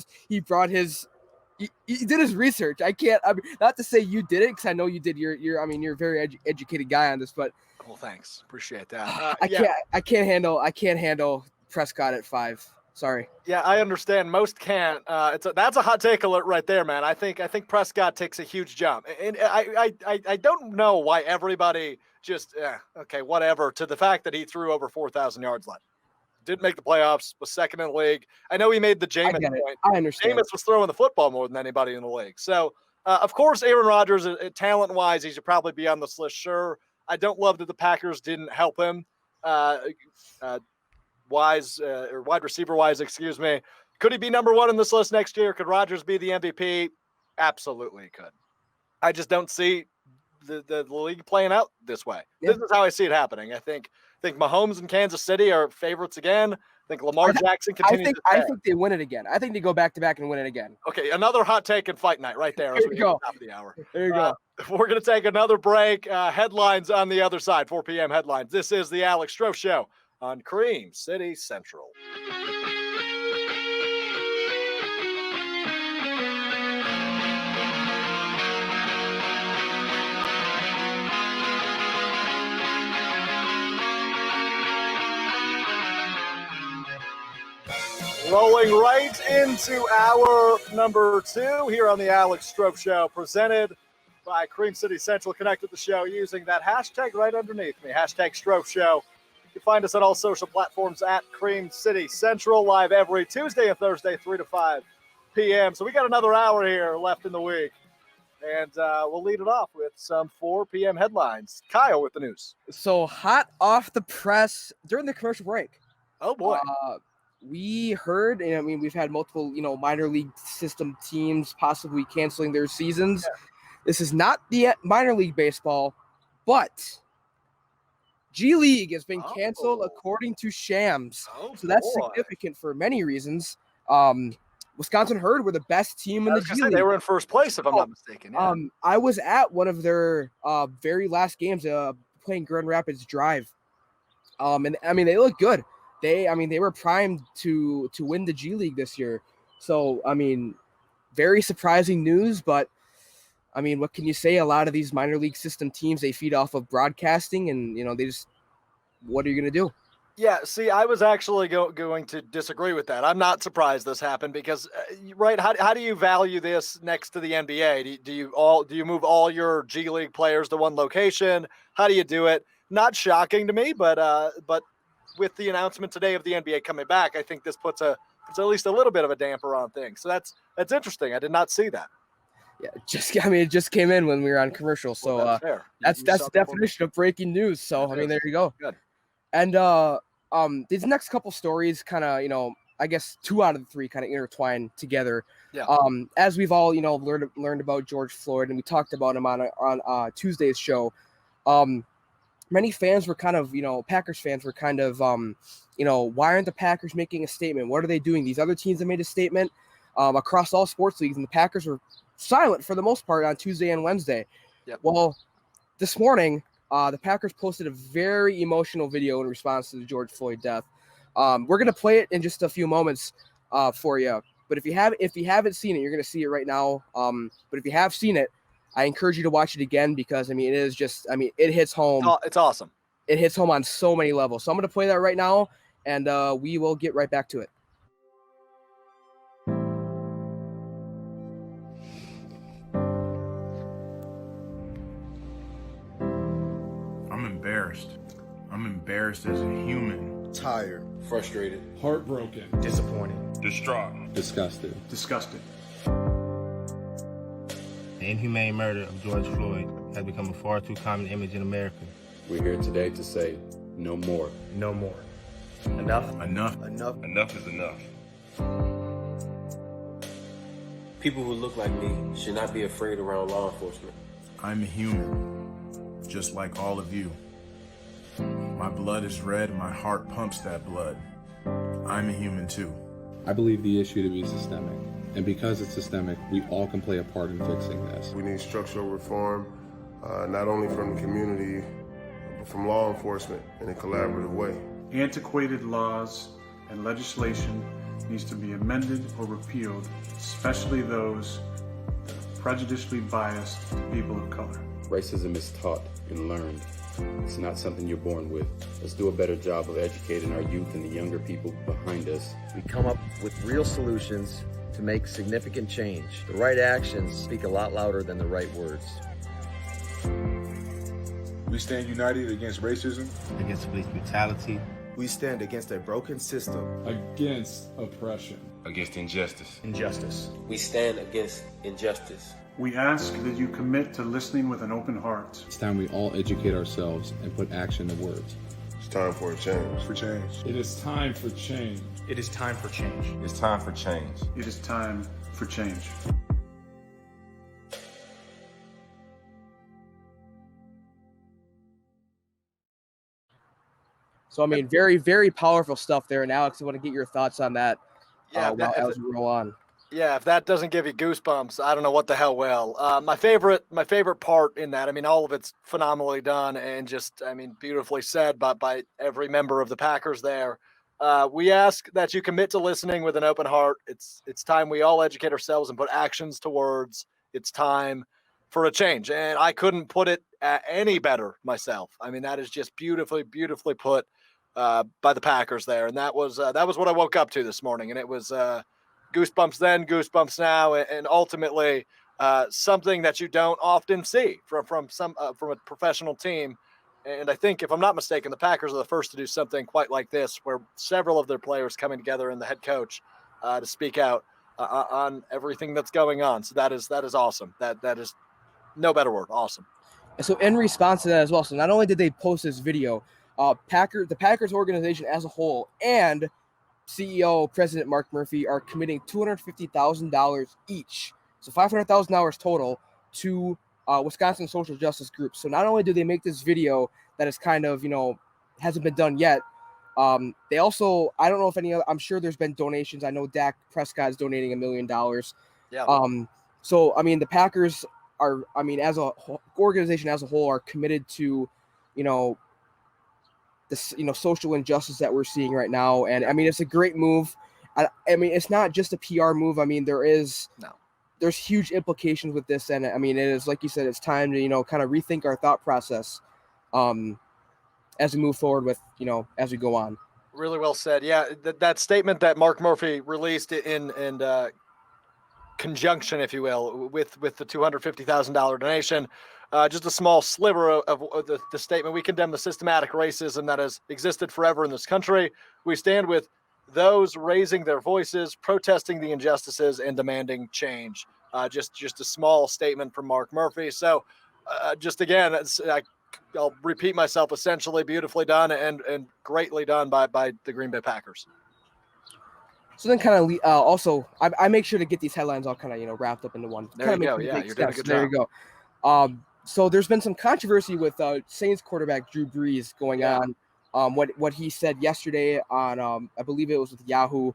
his research. I mean, not to say you did it, because I know you did. You're a very educated guy on this, but well, thanks, appreciate that. I can't handle Prescott at 5. Sorry. Yeah, I understand. Most can't. That's a hot take alert right there, man. I think Prescott takes a huge jump, and I don't know why everybody just okay, whatever, to the fact that he threw over 4,000 yards last. Didn't make the playoffs, was second in the league. I know he made the Jameis point. I understand. Jameis was throwing the football more than anybody in the league. So, of course, Aaron Rodgers, talent-wise, he should probably be on this list, sure. I don't love that the Packers didn't help him. Wide receiver-wise, excuse me. Could he be number 1 in this list next year? Could Rodgers be the MVP? Absolutely he could. I just don't see the league playing out this way. Yeah. This is how I see it happening. I think Mahomes and Kansas City are favorites again. I think Lamar Jackson continues I think they win it again. I think they go back-to-back and win it again. Okay, another hot take and Fight Night right there. There you go. Top of the hour. There you go. We're going to take another break. Headlines on the other side, 4 p.m. headlines. This is the Alex Strouf Show on Cream City Central. Rolling right into hour number 2 here on the Alex Strouf Show, presented by Cream City Central. Connect with the show using that hashtag right underneath me, hashtag Strouf Show. You can find us on all social platforms at Cream City Central, live every Tuesday and Thursday, 3 to 5 p.m. So we got another hour here left in the week, and we'll lead it off with some 4 p.m. headlines. Kyle with the news. So hot off the press during the commercial break. Oh, boy. We heard, and I mean, we've had multiple, minor league system teams possibly canceling their seasons. Yeah. This is not the minor league baseball, but G League has been canceled according to Shams. So that's significant for many reasons. Wisconsin Herd were the best team in the G League. They were in first place, if I'm not mistaken. Yeah. I was at one of their very last games playing Grand Rapids Drive. And I mean, they look good. They were primed to win the G League this year. So, I mean, very surprising news, but I mean, what can you say? A lot of these minor league system teams, they feed off of broadcasting, and, what are you going to do? Yeah, see, I was actually going to disagree with that. I'm not surprised this happened because, right, how do you value this next to the NBA? Do you move all your G League players to one location? How do you do it? Not shocking to me, but with the announcement today of the NBA coming back, I think this puts at least a little bit of a damper on things. So that's interesting. I did not see that. Yeah, it just came in when we were on commercial. So well, that's fair. That's the definition of breaking news. So I mean, there you go. Good. And these next couple stories kind of, I guess 2 out of the 3 kind of intertwine together. Yeah. As we've all, learned about George Floyd, and we talked about him on Tuesday's show. Many fans were kind of, Packers fans were kind of, why aren't the Packers making a statement? What are they doing? These other teams have made a statement across all sports leagues, and the Packers were silent for the most part on Tuesday and Wednesday. Yep. Well, this morning, the Packers posted a very emotional video in response to the George Floyd death. We're going to play it in just a few moments for you. But if you haven't seen it, you're going to see it right now. But if you have seen it, I encourage you to watch it again because, it is just, it hits home. It's awesome. It hits home on so many levels. So I'm going to play that right now, and we will get right back to it. embarrassed. I'm embarrassed as a human. Tired. Frustrated. Heartbroken. Disappointed. Distraught. Disgusted. Disgusted. The inhumane murder of George Floyd has become a far too common image in America. We're here today to say no more. No more. Enough. Enough. Enough. Enough is enough. People who look like me should not be afraid around law enforcement. I'm a human, just like all of you. My blood is red and my heart pumps that blood. I'm a human too. I believe the issue to be systemic. And because it's systemic, we all can play a part in fixing this. We need structural reform, not only from the community, but from law enforcement in a collaborative way. Antiquated laws and legislation needs to be amended or repealed, especially those that are prejudicially biased to people of color. Racism is taught and learned. It's not something you're born with. Let's do a better job of educating our youth and the younger people behind us. We come up with real solutions to make significant change. The right actions speak a lot louder than the right words. We stand united against racism, against police brutality. We stand against a broken system, against oppression, against injustice. Injustice. We stand against injustice. We ask that you commit to listening with an open heart. It's time we all educate ourselves and put action to words. It's time for a change. For change. It is time for change. It is time for change. It's time for change. It is time for change. So, I mean, very, very powerful stuff there. And Alex, I want to get your thoughts on that as we roll on. Yeah, if that doesn't give you goosebumps, I don't know what the hell will. My favorite part in that, I mean, all of it's phenomenally done and just, I mean, beautifully said by every member of the Packers there. We ask that you commit to listening with an open heart. It's time we all educate ourselves and put actions to words. It's time for a change. And I couldn't put it any better myself. I mean, that is just beautifully, beautifully put by the Packers there. And that was what I woke up to this morning. And it was goosebumps then, goosebumps now, and ultimately something that you don't often see from a professional team. And I think, if I'm not mistaken, the Packers are the first to do something quite like this, where several of their players coming together and the head coach to speak out on everything that's going on. So that is awesome. That is no better word. Awesome. So in response to that as well, so not only did they post this video, the Packers organization as a whole and CEO President Mark Murphy are committing $250,000 each, so $500,000 total to Wisconsin social justice groups. So not only do they make this video that is kind of, hasn't been done yet, they also, I don't know if any other, I'm sure there's been donations. I know Dak Prescott is donating $1 million. Yeah. So I mean, the Packers are, I mean, as a organization as a whole, are committed to, this, social injustice that we're seeing right now. And I mean, it's a great move. I mean, it's not just a PR move. I mean, there's huge implications with this. And I mean, it is, like you said, it's time to, kind of rethink our thought process as we move forward with, as we go on. Really well said. Yeah. That statement that Mark Murphy released in conjunction, if you will, with the $250,000 donation, just a small sliver of the statement. We condemn the systematic racism that has existed forever in this country. We stand with those raising their voices, protesting the injustices, and demanding change. Just a small statement from Mark Murphy. So just again, I'll repeat myself, essentially beautifully done and greatly done by the Green Bay Packers. So then kind of also, I make sure to get these headlines all kind of, wrapped up into one. There you go. Yeah, you're doing a good job. There you go. So there's been some controversy with Saints quarterback Drew Brees going on. What he said yesterday on, I believe it was with Yahoo,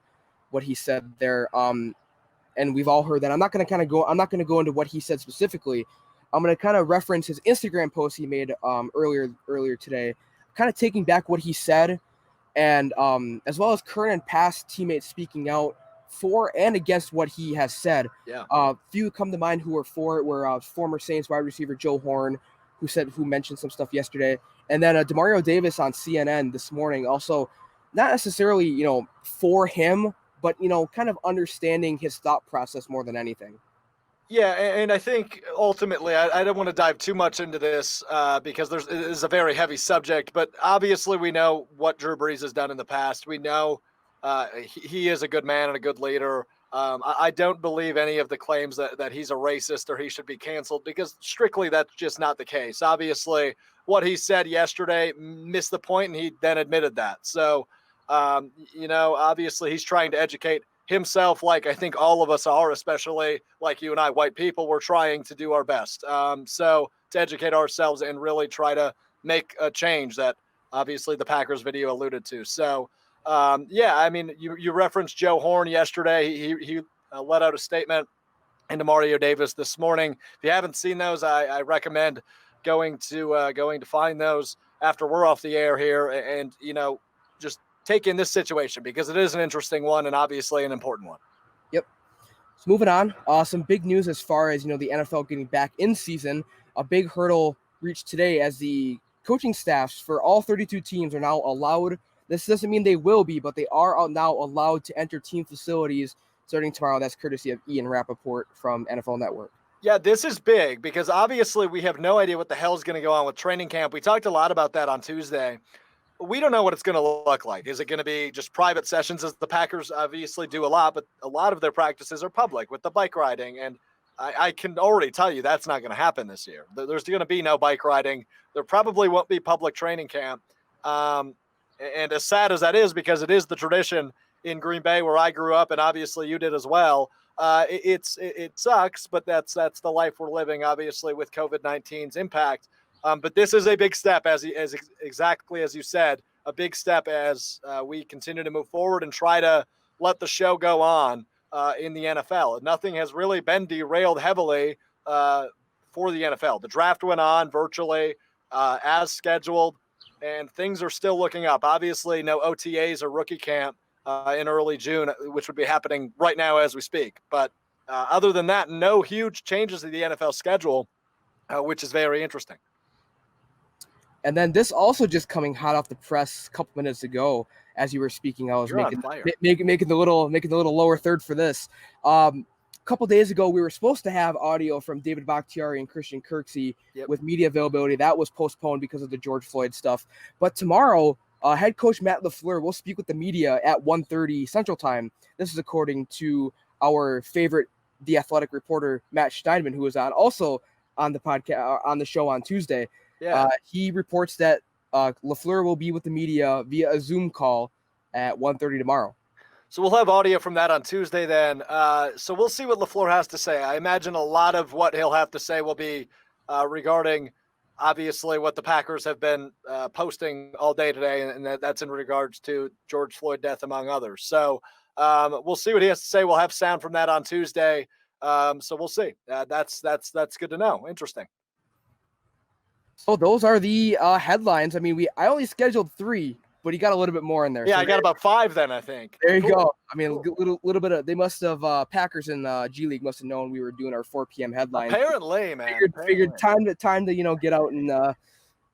what he said there. And we've all heard that. I'm not going to go into what he said specifically. I'm going to kind of reference his Instagram post he made earlier today, kind of taking back what he said, and as well as current and past teammates speaking out for and against what he has said. Yeah. Few come to mind who were for it were former Saints wide receiver Joe Horn, who mentioned some stuff yesterday, and then Demario Davis on CNN this morning, also not necessarily for him, but kind of understanding his thought process more than anything. Yeah, and I think ultimately, I don't want to dive too much into this because it is a very heavy subject. But obviously, we know what Drew Brees has done in the past. We know he is a good man and a good leader. I don't believe any of the claims that he's a racist or he should be canceled because strictly that's just not the case. Obviously, what he said yesterday missed the point, and he then admitted that. So, obviously, he's trying to educate himself, like I think all of us are, especially like you and I, white people. We're trying to do our best. So to educate ourselves and really try to make a change that obviously the Packers video alluded to. So, I mean, you referenced Joe Horn yesterday. He let out a statement into Mario Davis this morning. If you haven't seen those, I recommend going to find those after we're off the air here, and just take in this situation because it is an interesting one and obviously an important one. Yep. So moving on, some big news as far as the NFL getting back in season. A big hurdle reached today as the coaching staffs for all 32 teams are now allowed. This doesn't mean they will be, but they are now allowed to enter team facilities starting tomorrow. That's courtesy of Ian Rappaport from NFL Network. Yeah, this is big because obviously we have no idea what the hell is going to go on with training camp. We talked a lot about that on Tuesday. We don't know what it's going to look like. Is it going to be just private sessions, as the Packers obviously do a lot, but a lot of their practices are public with the bike riding. And I can already tell you that's not going to happen this year. There's going to be no bike riding. There probably won't be public training camp. And as sad as that is, because it is the tradition in Green Bay where I grew up, and obviously you did as well. It sucks, but that's the life we're living, obviously, with COVID-19's impact. But this is a big step, as exactly as you said, a big step as we continue to move forward and try to let the show go on in the NFL. Nothing has really been derailed heavily for the NFL. The draft went on virtually as scheduled, and things are still looking up. Obviously, no OTAs or rookie camp in early June, which would be happening right now as we speak. But other than that, no huge changes to the NFL schedule, which is very interesting. And then this also just coming hot off the press a couple minutes ago, as you were speaking, I was making the little lower third for this. A couple days ago, we were supposed to have audio from David Bakhtiari and Christian Kirksey with media availability. That was postponed because of the George Floyd stuff. But tomorrow, head coach Matt LaFleur will speak with the media at 1:30 Central Time. This is according to our favorite The Athletic reporter, Matt Steinman, who was also on the podcast on the show on Tuesday. Yeah. He reports that LaFleur will be with the media via a Zoom call at 1:30 tomorrow. So we'll have audio from that on Tuesday then. So we'll see what LaFleur has to say. I imagine a lot of what he'll have to say will be regarding, obviously, what the Packers have been posting all day today, and that's in regards to George Floyd death, among others. So we'll see what he has to say. We'll have sound from that on Tuesday. So we'll see. That's good to know. Interesting. So those are the headlines. I mean, I only scheduled 3, but he got a little bit more in there. Yeah, so I got about 5 then, I think. There you go. I mean, a little bit of, they must have, Packers and G League must have known we were doing our 4 p.m. headlines. Apparently, man. Figured time to get out and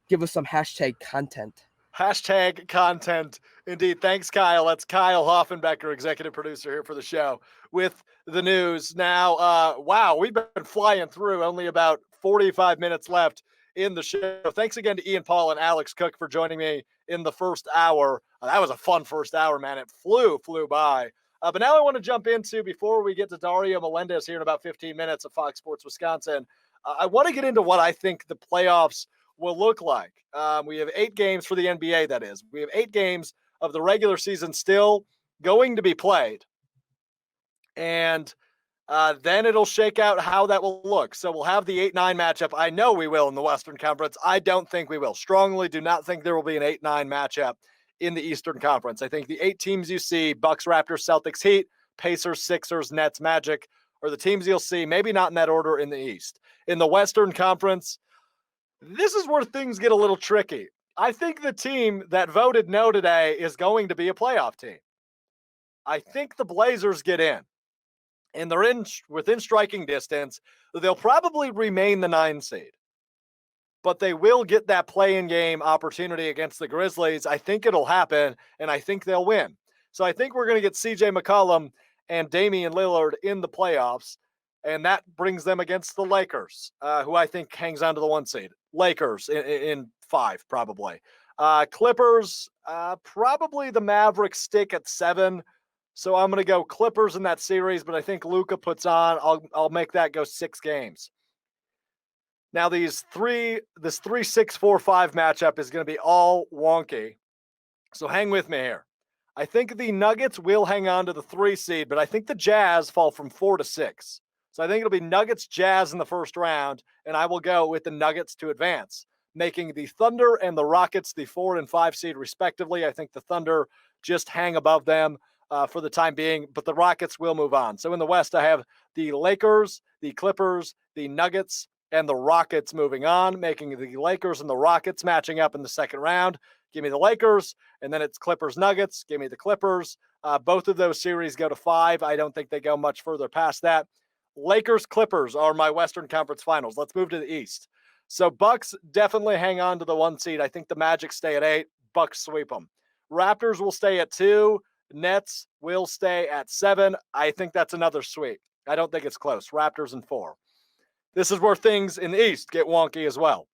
give us some hashtag content. Hashtag content. Indeed. Thanks, Kyle. That's Kyle Hoffenbecker, executive producer here for the show with the news. Now, wow, we've been flying through, only about 45 minutes left in the show. Thanks again to Ian Paul and Alex Cook for joining me in the first hour. That was a fun first hour, man. It flew by. But now I want to jump into, before we get to Dario Melendez here in about 15 minutes of Fox Sports Wisconsin, I want to get into what I think the playoffs will look like. We have 8 games for the NBA, that is. We have 8 games of the regular season still going to be played. And then it'll shake out how that will look. So we'll have the 8-9 matchup. I know we will in the Western Conference. I don't think we will. Strongly do not think there will be an 8-9 matchup in the Eastern Conference. I think the 8 teams you see, Bucks, Raptors, Celtics, Heat, Pacers, Sixers, Nets, Magic, are the teams you'll see, maybe not in that order in the East. In the Western Conference, this is where things get a little tricky. I think the team that voted no today is going to be a playoff team. I think the Blazers get in. And they're within striking distance. They'll probably remain the 9 seed. But they will get that play-in game opportunity against the Grizzlies. I think it'll happen, and I think they'll win. So I think we're going to get CJ McCollum and Damian Lillard in the playoffs. and that brings them against the Lakers, who I think hangs on to the 1 seed. Lakers in 5, probably. Clippers, probably the Mavericks stick at 7. So I'm going to go Clippers in that series, but I think Luka puts on. I'll make that go 6 games. Now this 3-6-4-5 matchup is going to be all wonky. So hang with me here. I think the Nuggets will hang on to the 3 seed, but I think the Jazz fall from 4 to 6. So I think it'll be Nuggets Jazz in the first round, and I will go with the Nuggets to advance, making the Thunder and the Rockets the 4 and 5 seed respectively. I think the Thunder just hang above them for the time being, but the Rockets will move on. So in the West, I have the Lakers, the Clippers, the Nuggets, and the Rockets moving on, making the Lakers and the Rockets matching up in the second round. Give me the Lakers, and then it's Clippers-Nuggets. Give me the Clippers. Both of those series go to 5. I don't think they go much further past that. Lakers-Clippers are my Western Conference Finals. Let's move to the East. So Bucks definitely hang on to the 1 seed. I think the Magic stay at 8. Bucks sweep them. Raptors will stay at 2. Nets will stay at 7. I think that's another sweep. I don't think it's close. Raptors in 4. This is where things in the East get wonky as well.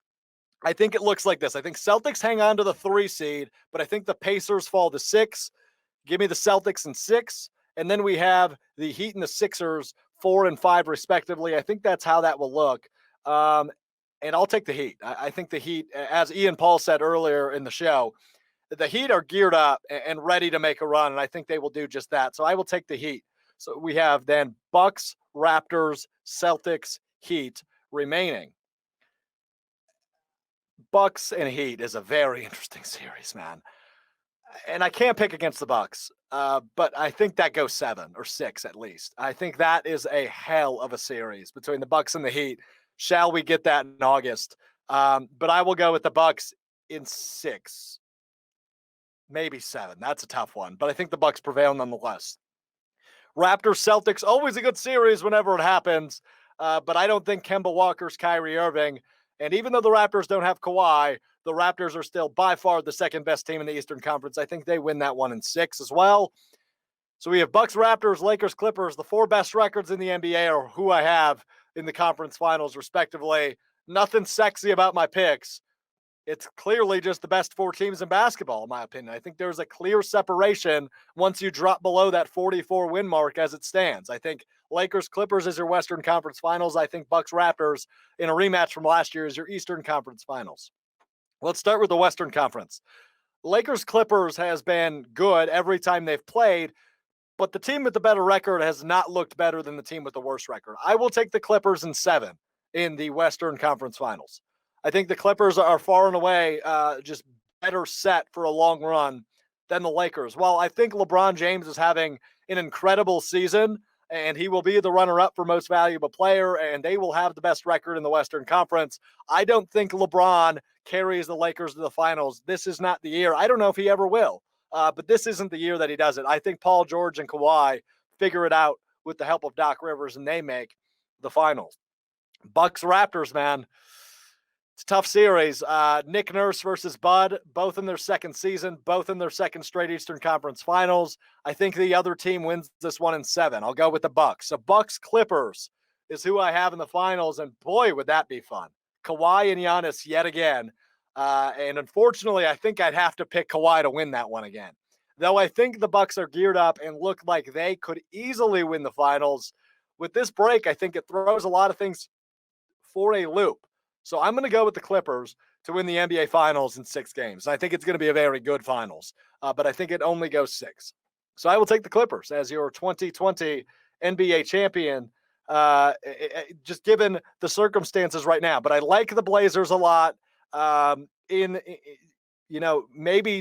I think it looks like this. I think Celtics hang on to the 3 seed, but I think the Pacers fall to 6. Give me the Celtics in 6. And then we have the Heat and the Sixers 4 and 5 respectively. I think that's how that will look. And I'll take the Heat. I think the Heat, as Ian Paul said earlier in the show, the Heat are geared up and ready to make a run, and I think they will do just that. So I will take the Heat. So we have then Bucks, Raptors, Celtics, Heat remaining. Bucks and Heat is a very interesting series, man. And I can't pick against the Bucks, but I think that goes 7 or 6 at least. I think that is a hell of a series between the Bucks and the Heat. Shall we get that in August? But I will go with the Bucks in 6, maybe 7. That's a tough one, but I think the Bucks prevail nonetheless. Raptors Celtics, always a good series whenever it happens, but I don't think Kemba Walker's Kyrie Irving. And even though the Raptors don't have Kawhi, the Raptors are still by far the second best team in the Eastern Conference. I think they win that one in 6 as well. So we have Bucks, Raptors, Lakers, Clippers. The 4 best records in the NBA are who I have in the conference finals, respectively. Nothing sexy about my picks. It's clearly just the best 4 teams in basketball, in my opinion. I think there's a clear separation once you drop below that 44 win mark as it stands. I think Lakers, Clippers is your Western Conference Finals. I think Bucks, Raptors in a rematch from last year is your Eastern Conference Finals. Let's start with the Western Conference. Lakers, Clippers has been good every time they've played, but the team with the better record has not looked better than the team with the worst record. I will take the Clippers in 7 in the Western Conference Finals. I think the Clippers are far and away just better set for a long run than the Lakers. While I think LeBron James is having an incredible season, and he will be the runner-up for most valuable player, and they will have the best record in the Western Conference. I don't think LeBron carries the Lakers to the finals. This is not the year. I don't know if he ever will, but this isn't the year that he does it. I think Paul George and Kawhi figure it out with the help of Doc Rivers, and they make the finals. Bucks, Raptors, man. It's a tough series. Nick Nurse versus Bud, both in their second season, both in their second straight Eastern Conference Finals. I think the other team wins this one in 7. I'll go with the Bucks. So Bucks Clippers is who I have in the finals, and boy, would that be fun. Kawhi and Giannis yet again. And unfortunately, I think I'd have to pick Kawhi to win that one again. Though I think the Bucks are geared up and look like they could easily win the finals. With this break, I think it throws a lot of things for a loop. So I'm going to go with the Clippers to win the NBA Finals in 6 games. I think it's going to be a very good finals, but I think it only goes 6. So I will take the Clippers as your 2020 NBA champion, just given the circumstances right now. But I like the Blazers a lot. Maybe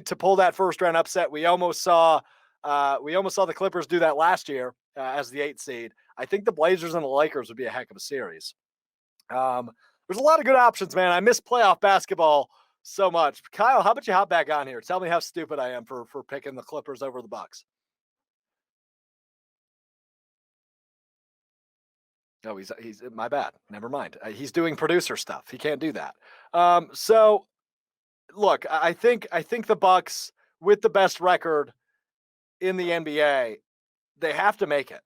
to pull that first round upset, we almost saw the Clippers do that last year as the 8th seed. I think the Blazers and the Lakers would be a heck of a series. There's a lot of good options, man. I miss playoff basketball so much. Kyle, how about you hop back on here? Tell me how stupid I am for picking the Clippers over the Bucks. Oh, he's my bad. Never mind. He's doing producer stuff. He can't do that. So look, I think the Bucks with the best record in the NBA, they have to make it.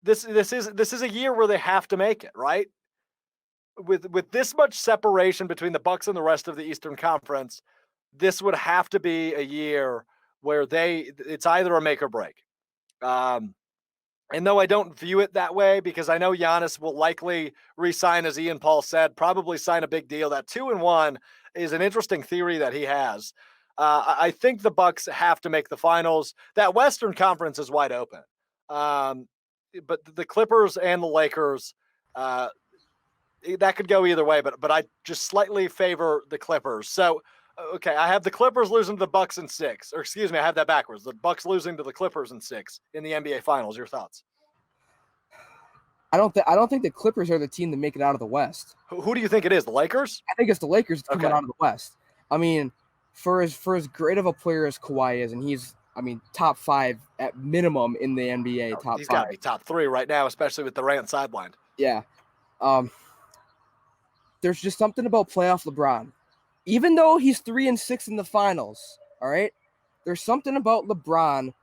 this is a year where they have to make it, right? With this much separation between the Bucks and the rest of the Eastern Conference, this would have to be a year where it's either a make or break. And though I don't view it that way, because I know Giannis will likely re-sign, as Ian Paul said, probably sign a big deal. That 2-1 is an interesting theory that he has. I think the Bucks have to make the finals. That Western Conference is wide open. But the Clippers and the Lakers, that could go either way, but I just slightly favor the Clippers. So, okay, I have the Clippers losing to the Bucks in 6. Or excuse me, I have that backwards. The Bucks losing to the Clippers in 6 in the NBA Finals. Your thoughts? I don't think the Clippers are the team to make it out of the West. Who do you think it is? The Lakers? I think it's the Lakers coming out of the West. I mean, for as great of a player as Kawhi is, and he's, I mean, top 5 at minimum in the NBA. Top 5. He's got to be top 3 right now, especially with Durant sidelined. Yeah. There's just something about playoff LeBron. Even though he's 3-6 in the finals, all right, there's something about LeBron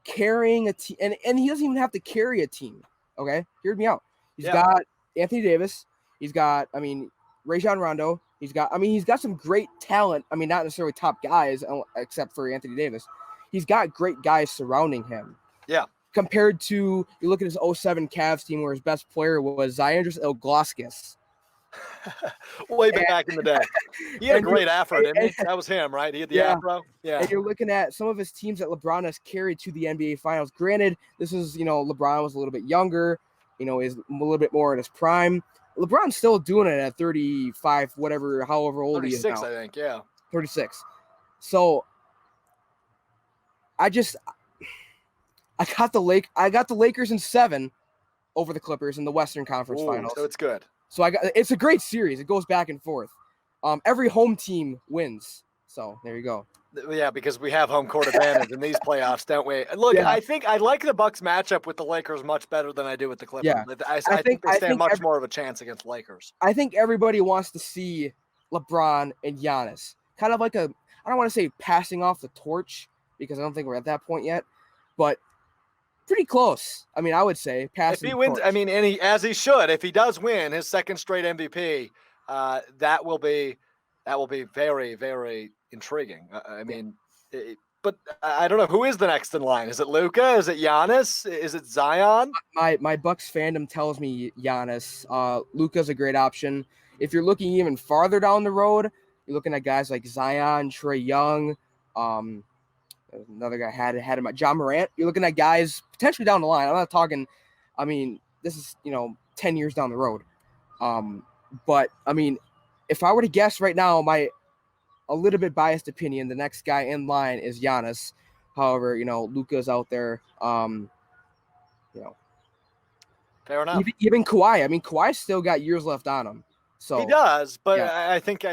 carrying a team, and he doesn't even have to carry a team. Okay, hear me out. He's got Anthony Davis. He's got, I mean, Rajon Rondo. He's got some great talent. I mean, not necessarily top guys, except for Anthony Davis. He's got great guys surrounding him. Yeah. Compared to, you look at his 07 Cavs team where his best player was Zydrunas Ilgauskas. Way back in the day. He had a great afro, didn't he? That was him, right? He had the afro. Yeah. And you're looking at some of his teams that LeBron has carried to the NBA Finals. Granted, this is, LeBron was a little bit younger, is a little bit more in his prime. LeBron's still doing it at 35, however old he is now. 36, I think, yeah. 36. So I got the Lakers in 7 over the Clippers in the Western Conference Finals. So it's good. So it's a great series. It goes back and forth. Every home team wins. So there you go. Yeah, because we have home court advantage in these playoffs, don't we? Look, I think I like the Bucks matchup with the Lakers much better than I do with the Clippers. Yeah. I think they stand much more of a chance against Lakers. I think everybody wants to see LeBron and Giannis. Kind of like I don't want to say passing off the torch, because I don't think we're at that point yet, but pretty close. I mean, I would say passing. If he wins, I mean, as he should, if he does win his second straight MVP, that will be very, very intriguing. But I don't know, who is the next in line. Is it Luka? Is it Giannis? Is it Zion? My Bucks fandom tells me Giannis. Luka's a great option. If you're looking even farther down the road, you're looking at guys like Zion, Trae Young. Another guy had him at John Morant. You're looking at guys potentially down the line. I'm not talking, I mean, this is, 10 years down the road. But I mean, if I were to guess right now, a little bit biased opinion, the next guy in line is Giannis. However, Luka's out there. Fair enough. Even Kawhi. I mean, Kawhi's still got years left on him. So he does, but yeah. I think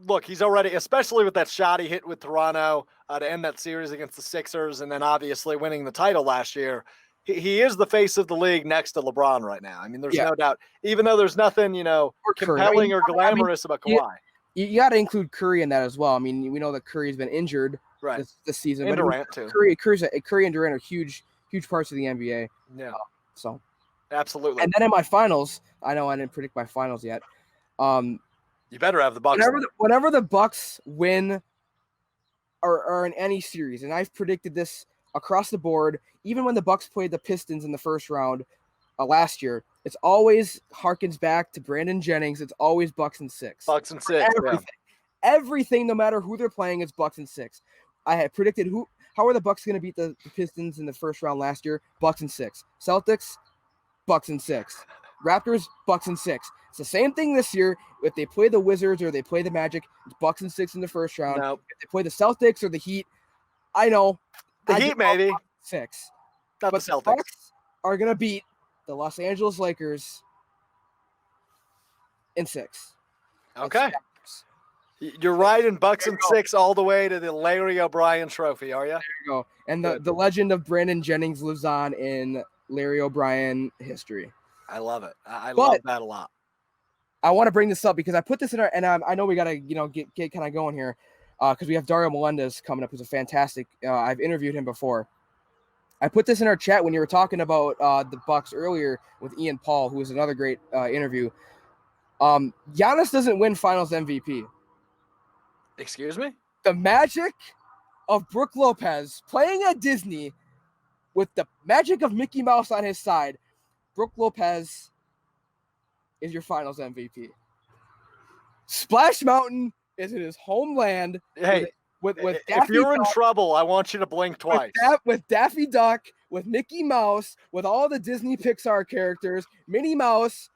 look, he's already, especially with that shot he hit with Toronto to end that series against the Sixers, and then obviously winning the title last year. He is the face of the league next to LeBron right now. I mean, there's no doubt. Even though there's nothing, compelling or glamorous about Kawhi. You got to include Curry in that as well. I mean, we know that Curry's been injured this season. And Durant too. Curry and Durant are huge parts of the NBA. Yeah. So. Absolutely. And then in my finals, I know I didn't predict my finals yet. You better have the Bucks. Whenever the Bucks win or in any series, and I've predicted this across the board, even when the Bucks played the Pistons in the first round last year, it's always harkens back to Brandon Jennings. It's always Bucks and 6. Bucks and 6. Everything, no matter who they're playing, it's Bucks and 6. I had predicted how are the Bucks going to beat the Pistons in the first round last year? Bucks and 6. Celtics, Bucks and 6. Raptors, Bucks and 6. It's the same thing this year. If they play the Wizards or they play the Magic, it's Bucks and 6 in the first round. Nope. If they play the Celtics or the Heat, I know. The Heat, maybe. 6. Not but the Celtics. The Bucks are going to beat the Los Angeles Lakers in 6. Okay. You're right in Bucks and 6 all the way to the Larry O'Brien Trophy, are you? There you go. And the legend of Brandon Jennings lives on in Larry O'Brien history. I love it. I love that a lot. I want to bring this up because I put this in and I know we got to, get kind of going here because we have Dario Melendez coming up, who's a fantastic, I've interviewed him before. I put this in our chat when you were talking about the Bucks earlier with Ian Paul, who was another great interview. Giannis doesn't win Finals MVP. Excuse me? The magic of Brooke Lopez playing at Disney with the magic of Mickey Mouse on his side. Brooke Lopez is your Finals MVP. Splash Mountain is in his homeland. Hey, with if Daffy you're in Duck, trouble, I want you to blink twice. with Daffy Duck, with Mickey Mouse, with all the Disney Pixar characters, Minnie Mouse.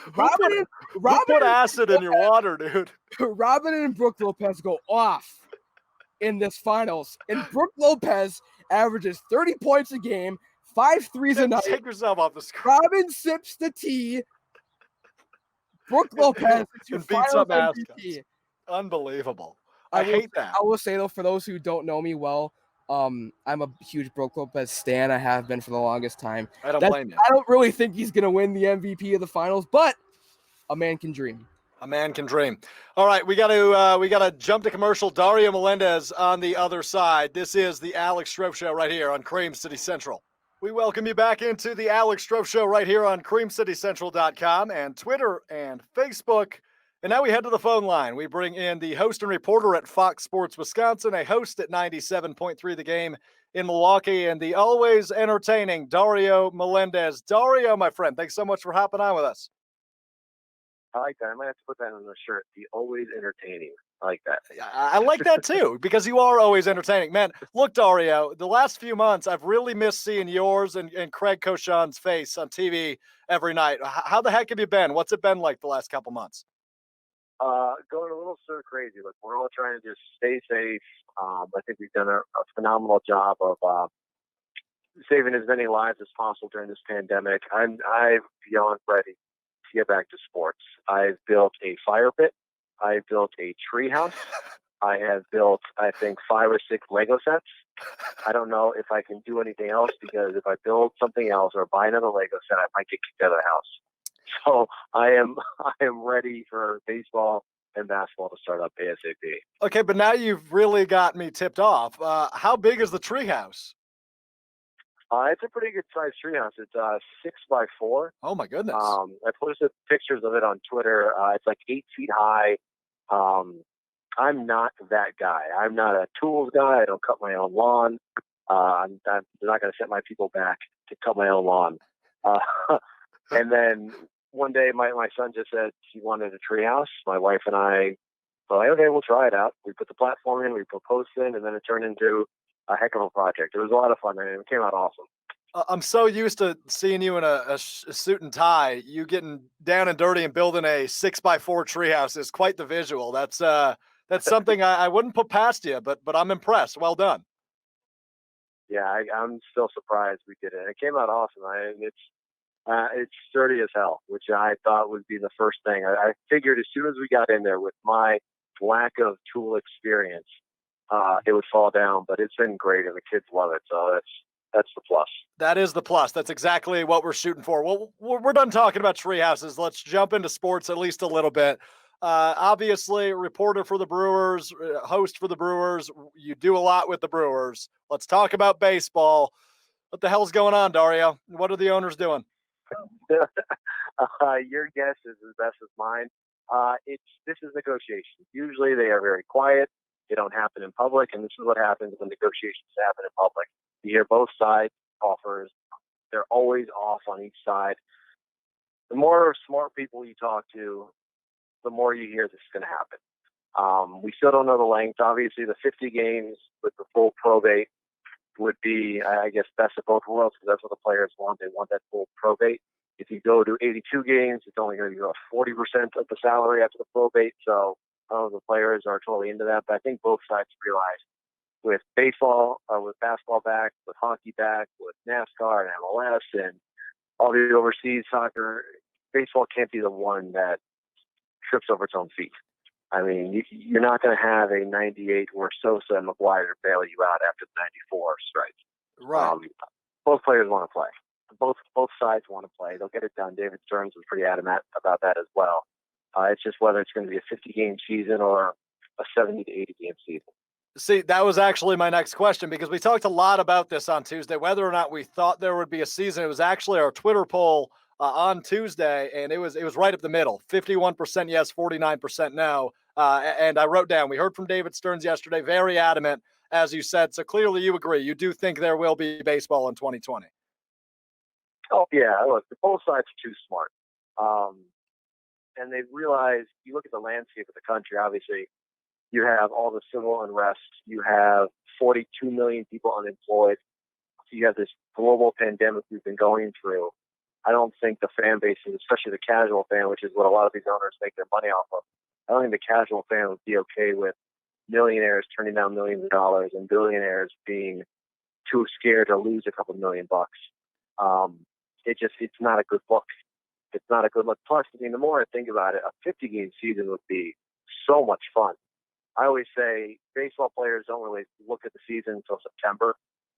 Who put acid in your water, dude? Robin and Brooke Lopez go off in this finals, and Brooke Lopez averages 30 points a game, 5 threes a night. Take yourself off the screen. Robin sips the tea. Brooke Lopez is your And beats finals up MVP. mascots. Unbelievable. I hate that. I will say though, for those who don't know me well, I'm a huge Brooke Lopez stan. I have been for the longest time. I don't blame you. I don't really think he's gonna win the MVP of the finals, but a man can dream. A man can dream. All right, we got to jump to commercial. Dario Melendez on the other side. This is the Alex Strouf Show right here on Cream City Central. We welcome you back into the Alex Strouf Show right here on CreamCityCentral.com and Twitter and Facebook. And now we head to the phone line. We bring in the host and reporter at Fox Sports Wisconsin, a host at 97.3 The Game in Milwaukee, and the always entertaining Dario Melendez. Dario, my friend, thanks so much for hopping on with us. I like that. I might have to put that on the shirt. The always entertaining. I like that. I like that too, because you are always entertaining. Man, look, Dario, the last few months, I've really missed seeing yours and Craig Cochon's face on TV every night. How the heck have you been? What's it been like the last couple months? Going a little stir crazy. Look, we're all trying to just stay safe. I think we've done a phenomenal job of saving as many lives as possible during this pandemic. I'm beyond ready to get back to sports. I've built a fire pit. I built a tree house. I have built, I think, 5 or 6 Lego sets. I don't know if I can do anything else, because if I build something else or buy another Lego set, I might get kicked out of the house. So I am ready for baseball and basketball to start up ASAP. Okay, but now you've really got me tipped off. How big is the treehouse? It's a pretty good sized treehouse. It's 6x4. Oh my goodness! I posted pictures of it on Twitter. It's like 8 feet high. I'm not that guy. I'm not a tools guy. I don't cut my own lawn. I'm not going to set my people back to cut my own lawn. And then one day, my son just said he wanted a treehouse. My wife and I were like, okay, we'll try it out. We put the platform in, we put posts in, and then it turned into a heck of a project. It was a lot of fun, and it came out awesome. I'm so used to seeing you in a suit and tie. You getting down and dirty and building a 6x4 treehouse is quite the visual. That's something I wouldn't put past you, but I'm impressed. Well done. Yeah, I'm still surprised we did it. It came out awesome. It's sturdy as hell, which I thought would be the first thing. I figured as soon as we got in there with my lack of tool experience, it would fall down, but it's been great and the kids love it. So that's the plus. That is the plus. That's exactly what we're shooting for. Well, we're done talking about tree houses. Let's jump into sports at least a little bit. Obviously, reporter for the Brewers, host for the Brewers. You do a lot with the Brewers. Let's talk about baseball. What the hell's going on, Dario? What are the owners doing? Your guess is as best as mine. This is negotiations. Usually they are very quiet. They don't happen in public, and this is what happens when negotiations happen in public. You hear both sides offers. They're always off on each side. The more smart people you talk to, the more you hear this is going to happen. We still don't know the length. Obviously, the 50 games with the full probate would be, I guess, best of both worlds, because that's what the players want. They want that full probate. If you go to 82 games, it's only going to be about 40% of the salary after the probate. So the players are totally into that. But I think both sides realize with baseball, with basketball back, with hockey back, with NASCAR and MLS and all the overseas soccer, baseball can't be the one that trips over its own feet. I mean, you're not going to have a 98 where Sosa and McGuire bail you out after the 94 strike. Right. Both players want to play. Both sides want to play. They'll get it done. David Stearns was pretty adamant about that as well. It's just whether it's going to be a 50-game season or a 70 to 80-game season. See, that was actually my next question because we talked a lot about this on Tuesday, whether or not we thought there would be a season. It was actually our Twitter poll on Tuesday, and it was right up the middle: 51% yes, 49% no. And I wrote down, we heard from David Stearns yesterday, very adamant, as you said. So clearly, you agree. You do think there will be baseball in 2020. Oh yeah, look, the both sides are too smart, and they realize. You look at the landscape of the country. Obviously, you have all the civil unrest. You have 42 million people unemployed. So you have this global pandemic we've been going through. I don't think the fan bases, especially the casual fan, which is what a lot of these owners make their money off of, I don't think the casual fan would be okay with millionaires turning down millions of dollars and billionaires being too scared to lose a couple $1 million. It's not a good look. It's not a good look. Plus, I mean, the more I think about it, a 50-game season would be so much fun. I always say baseball players don't really look at the season until September.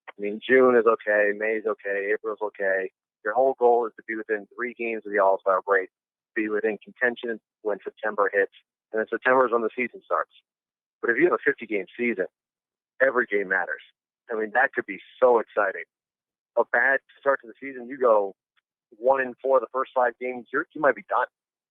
I mean, June is okay, May is okay, April is okay. Your whole goal is to be within 3 games of the All-Star break, be within contention when September hits, and then September is when the season starts. But if you have a 50-game season, every game matters. I mean, that could be so exciting. A bad start to the season, you go 1-4 the first 5 games, you might be done.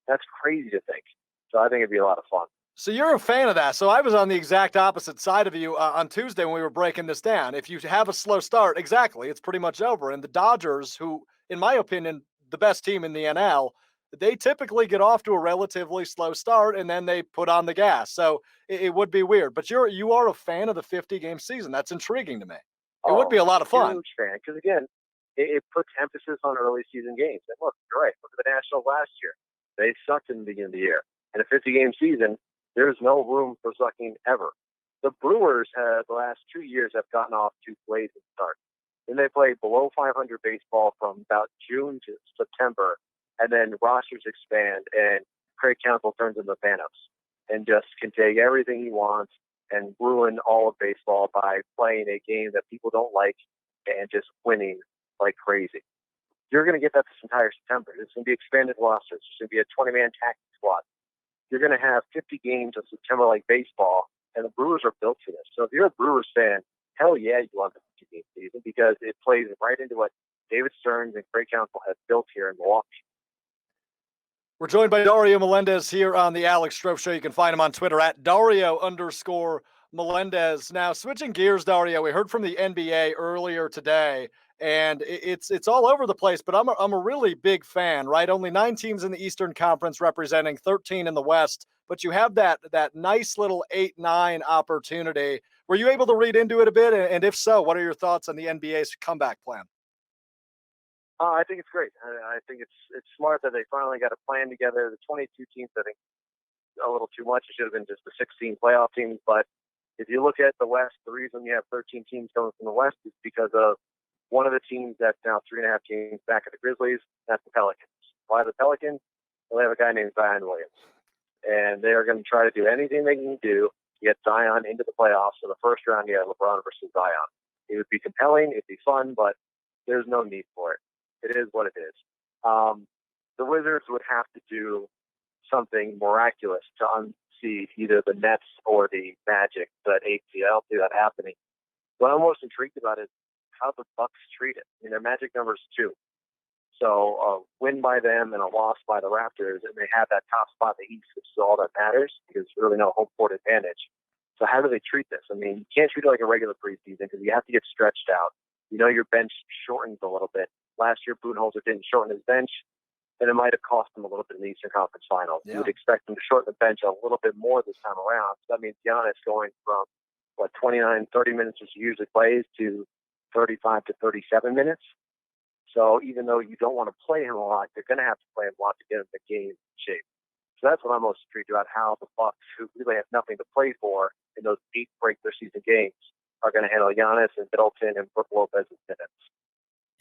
That's crazy to think. So I think it'd be a lot of fun. So you're a fan of that. So I was on the exact opposite side of you on Tuesday when we were breaking this down. If you have a slow start, exactly, it's pretty much over. And the Dodgers, who, in my opinion, the best team in the NL, they typically get off to a relatively slow start and then they put on the gas. So it would be weird. But you are a fan of the 50-game season. That's intriguing to me. It would be a lot of fun. Huge fan, because again, it puts emphasis on early season games. And look, you're right. Look at the Nationals last year. They sucked in the beginning of the year. In a 50-game season, there's no room for sucking ever. The Brewers the last 2 years have gotten off to blazing starts. Then they play below 500 baseball from about June to September, and then rosters expand, and Craig Counsell turns into Thanos and just can take everything he wants and ruin all of baseball by playing a game that people don't like and just winning like crazy. You're going to get that this entire September. It's going to be expanded rosters. There's going to be a 20-man taxi squad. You're going to have 50 games of September like baseball, and the Brewers are built for this. So if you're a Brewers fan, hell yeah, you love the 50-game season because it plays right into what David Stearns and Craig Counsell have built here in Milwaukee. We're joined by Dario Melendez here on the Alex Strouf Show. You can find him on Twitter at Dario_Melendez. Now, switching gears, Dario, we heard from the NBA earlier today, and it's all over the place, but I'm a really big fan, right? Only 9 teams in the Eastern Conference representing 13 in the West, but you have that nice little 8-9 opportunity. Were you able to read into it a bit? And if so, what are your thoughts on the NBA's comeback plan? I think it's great. I think it's smart that they finally got a plan together. The 22 teams, I think, a little too much. It should have been just the 16 playoff teams. But if you look at the West, the reason you have 13 teams coming from the West is because of one of the teams that's now 3.5 games back at the Grizzlies. That's the Pelicans. Why the Pelicans? Well, they have a guy named Zion Williams. And they are going to try to do anything they can do to get Zion into the playoffs. So the first round, you have LeBron versus Zion. It would be compelling. It'd be fun, but there's no need for it. It is what it is. The Wizards would have to do something miraculous to unseat either the Nets or the Magic, but I don't see that happening. What I'm most intrigued about is how the Bucks treat it. I mean, their Magic number's 2. So a win by them and a loss by the Raptors, and they have that top spot in the East, which is all that matters because there's really no home court advantage. So how do they treat this? I mean, you can't treat it like a regular preseason because you have to get stretched out. You know your bench shortens a little bit. Last year, Budenholzer didn't shorten his bench, and it might have cost him a little bit in the Eastern Conference Finals. Yeah. You would expect him to shorten the bench a little bit more this time around. So that means Giannis going from, 29, 30 minutes, which he usually plays, to 35 to 37 minutes. So even though you don't want to play him a lot, you're going to have to play him a lot to get him the game shape. So that's what I'm most intrigued about, how the Bucks, who really have nothing to play for in those 8 regular season games, are going to handle Giannis and Middleton and Brook Lopez's minutes.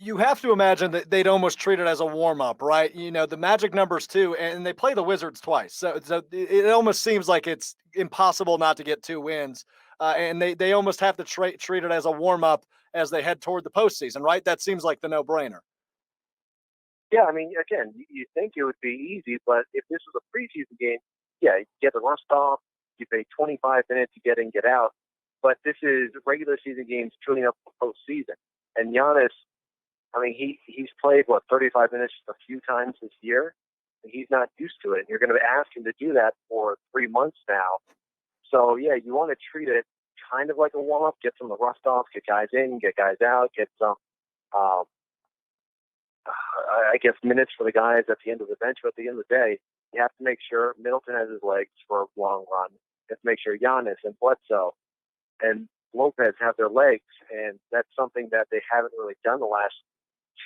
You have to imagine that they'd almost treat it as a warm-up, right? You know, the Magic numbers 2, and they play the Wizards twice. So it almost seems like it's impossible not to get 2 wins. And they almost have to treat it as a warm-up as they head toward the postseason, right? That seems like the no-brainer. Yeah, I mean, again, you think it would be easy, but if this was a preseason game, yeah, you get the rust off, you pay 25 minutes to get in, get out. But this is regular season games tuning up for postseason. And Giannis, I mean, he's played, 35 minutes a few times this year, and he's not used to it. And you're going to ask him to do that for 3 months now. So, yeah, you want to treat it kind of like a warm-up, get some of the rust off, get guys in, get guys out, get some, minutes for the guys at the end of the bench. But at the end of the day, you have to make sure Middleton has his legs for a long run. You have to make sure Giannis and Bledsoe and Lopez have their legs, and that's something that they haven't really done the last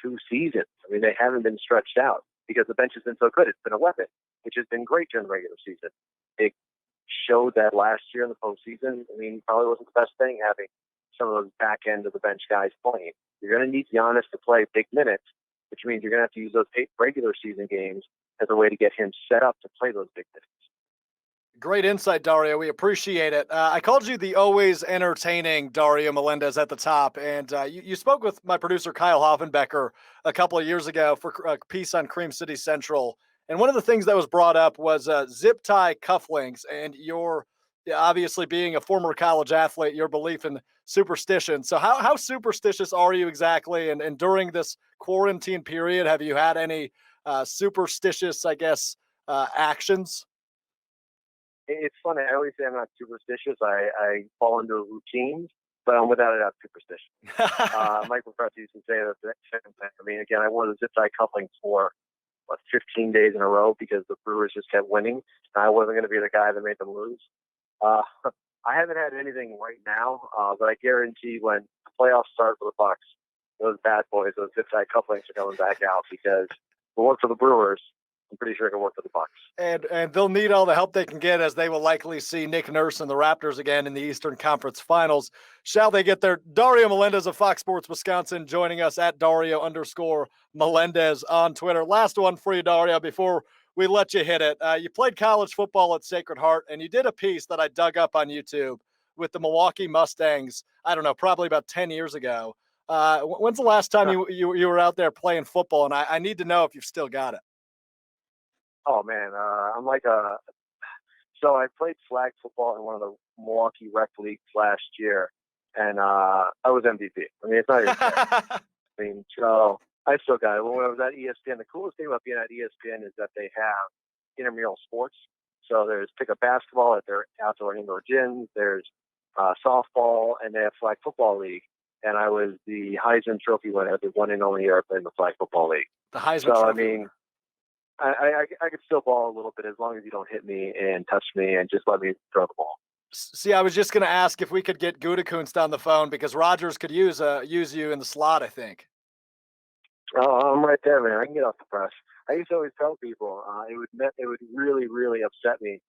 2 seasons. I mean, they haven't been stretched out because the bench has been so good. It's been a weapon, which has been great during the regular season. It showed that last year in the postseason. I mean, probably wasn't the best thing having some of those back end of the bench guys playing. You're going to need Giannis to play big minutes, which means you're going to have to use those 8 regular season games as a way to get him set up to play those big minutes. Great insight, Dario. We appreciate it. I called you the always entertaining Dario Melendez at the top, and you spoke with my producer, Kyle Hoffenbecker, a couple of years ago for a piece on Cream City Central. And one of the things that was brought up was zip tie cufflinks, and your obviously being a former college athlete, your belief in superstition. So how superstitious are you exactly? And during this quarantine period, have you had any superstitious, actions? It's funny. I always say I'm not superstitious. I fall into a routine, but I'm without a doubt superstitious. Michael Press used to say that. I mean, again, I wore the zip tie cufflinks for 15 days in a row because the Brewers just kept winning. And I wasn't going to be the guy that made them lose. I haven't had anything right now, but I guarantee when the playoffs start for the Bucks, those bad boys, those zip tie cufflinks are coming back out because if it worked for the Brewers, I'm pretty sure it can work for the Bucks. And they'll need all the help they can get as they will likely see Nick Nurse and the Raptors again in the Eastern Conference Finals. Shall they get there? Dario Melendez of Fox Sports Wisconsin joining us at Dario_Melendez on Twitter. Last one for you, Dario, before we let you hit it. You played college football at Sacred Heart, and you did a piece that I dug up on YouTube with the Milwaukee Mustangs, I don't know, probably about 10 years ago. When's the last time you were out there playing football? And I need to know if you've still got it. Oh, man. I'm like so I played flag football in one of the Milwaukee rec leagues last year, and I was MVP. I mean, it's not even fair. I mean, so I still got it. When I was at ESPN, the coolest thing about being at ESPN is that they have intramural sports. So there's pickup basketball at their outdoor and indoor gyms. There's softball, and they have flag football league. And I was the Heisman Trophy winner, the one and only year I played in the flag football league. The Heisman Trophy. I mean, I could still ball a little bit as long as you don't hit me and touch me and just let me throw the ball. See, I was just going to ask if we could get Gutekunst on the phone because Rodgers could use you in the slot, I think. Oh, I'm right there, man. I can get off the press. I used to always tell people it would really, really upset me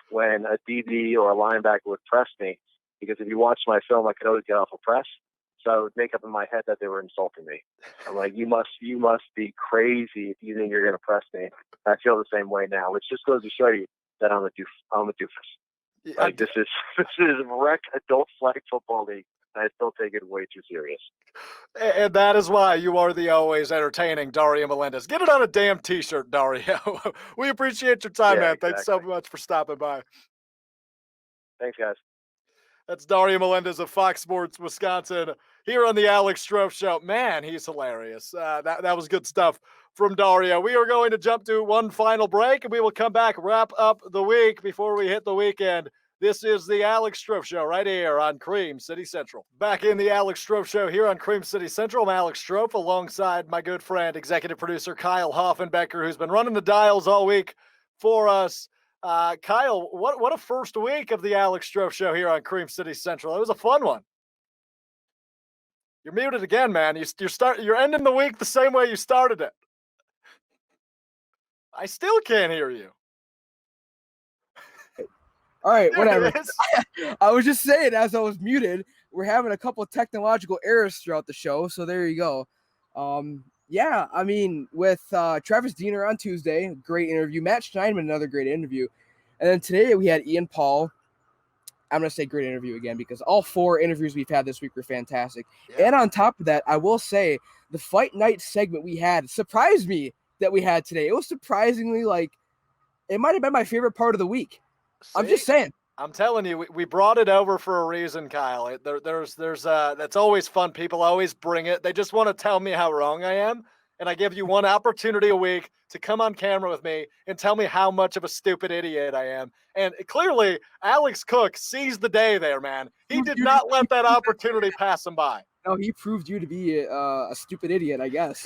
when a DB or a linebacker would press me because if you watch my film, I could always get off a press. So I would make up in my head that they were insulting me. I'm like, you must be crazy if you think you're going to press me. I feel the same way now, which just goes to show you that I'm a doofus. Like this is rec adult flag football league. And I still take it way too serious. And that is why you are the always entertaining Dario Melendez. Get it on a damn T-shirt, Dario. We appreciate your time, man. Exactly. Thanks so much for stopping by. Thanks, guys. That's Dario Melendez of Fox Sports Wisconsin here on the Alex Strouf Show. Man, he's hilarious. That was good stuff from Dario. We are going to jump to one final break, and we will come back, wrap up the week before we hit the weekend. This is the Alex Strouf Show right here on Cream City Central. Back in the Alex Strouf Show here on Cream City Central. I'm Alex Strouf alongside my good friend, executive producer Kyle Hoffenbecker, who's been running the dials all week for us. Kyle, what a first week of the Alex Strouf Show here on Cream City Central. It was a fun one. You're muted again, man. You're ending the week the same way you started it. I still can't hear you. All right, whatever. I was just saying, as I was muted, we're having a couple of technological errors throughout the show, so there you go. Yeah, I mean, with Travis Diener on Tuesday, great interview. Matt Steinman, another great interview. And then today we had Ian Paul. I'm going to say great interview again because all 4 interviews we've had this week were fantastic. Yeah. And on top of that, I will say the Fight Night segment we had surprised me that we had today. It was surprisingly it might have been my favorite part of the week. I'm just saying. I'm telling you, we brought it over for a reason, Kyle. That's always fun. People always bring it. They just want to tell me how wrong I am. And I give you one opportunity a week to come on camera with me and tell me how much of a stupid idiot I am. And clearly, Alex Cook seized the day there, man. He did not let that opportunity pass him by. No, he proved you to be a stupid idiot, I guess.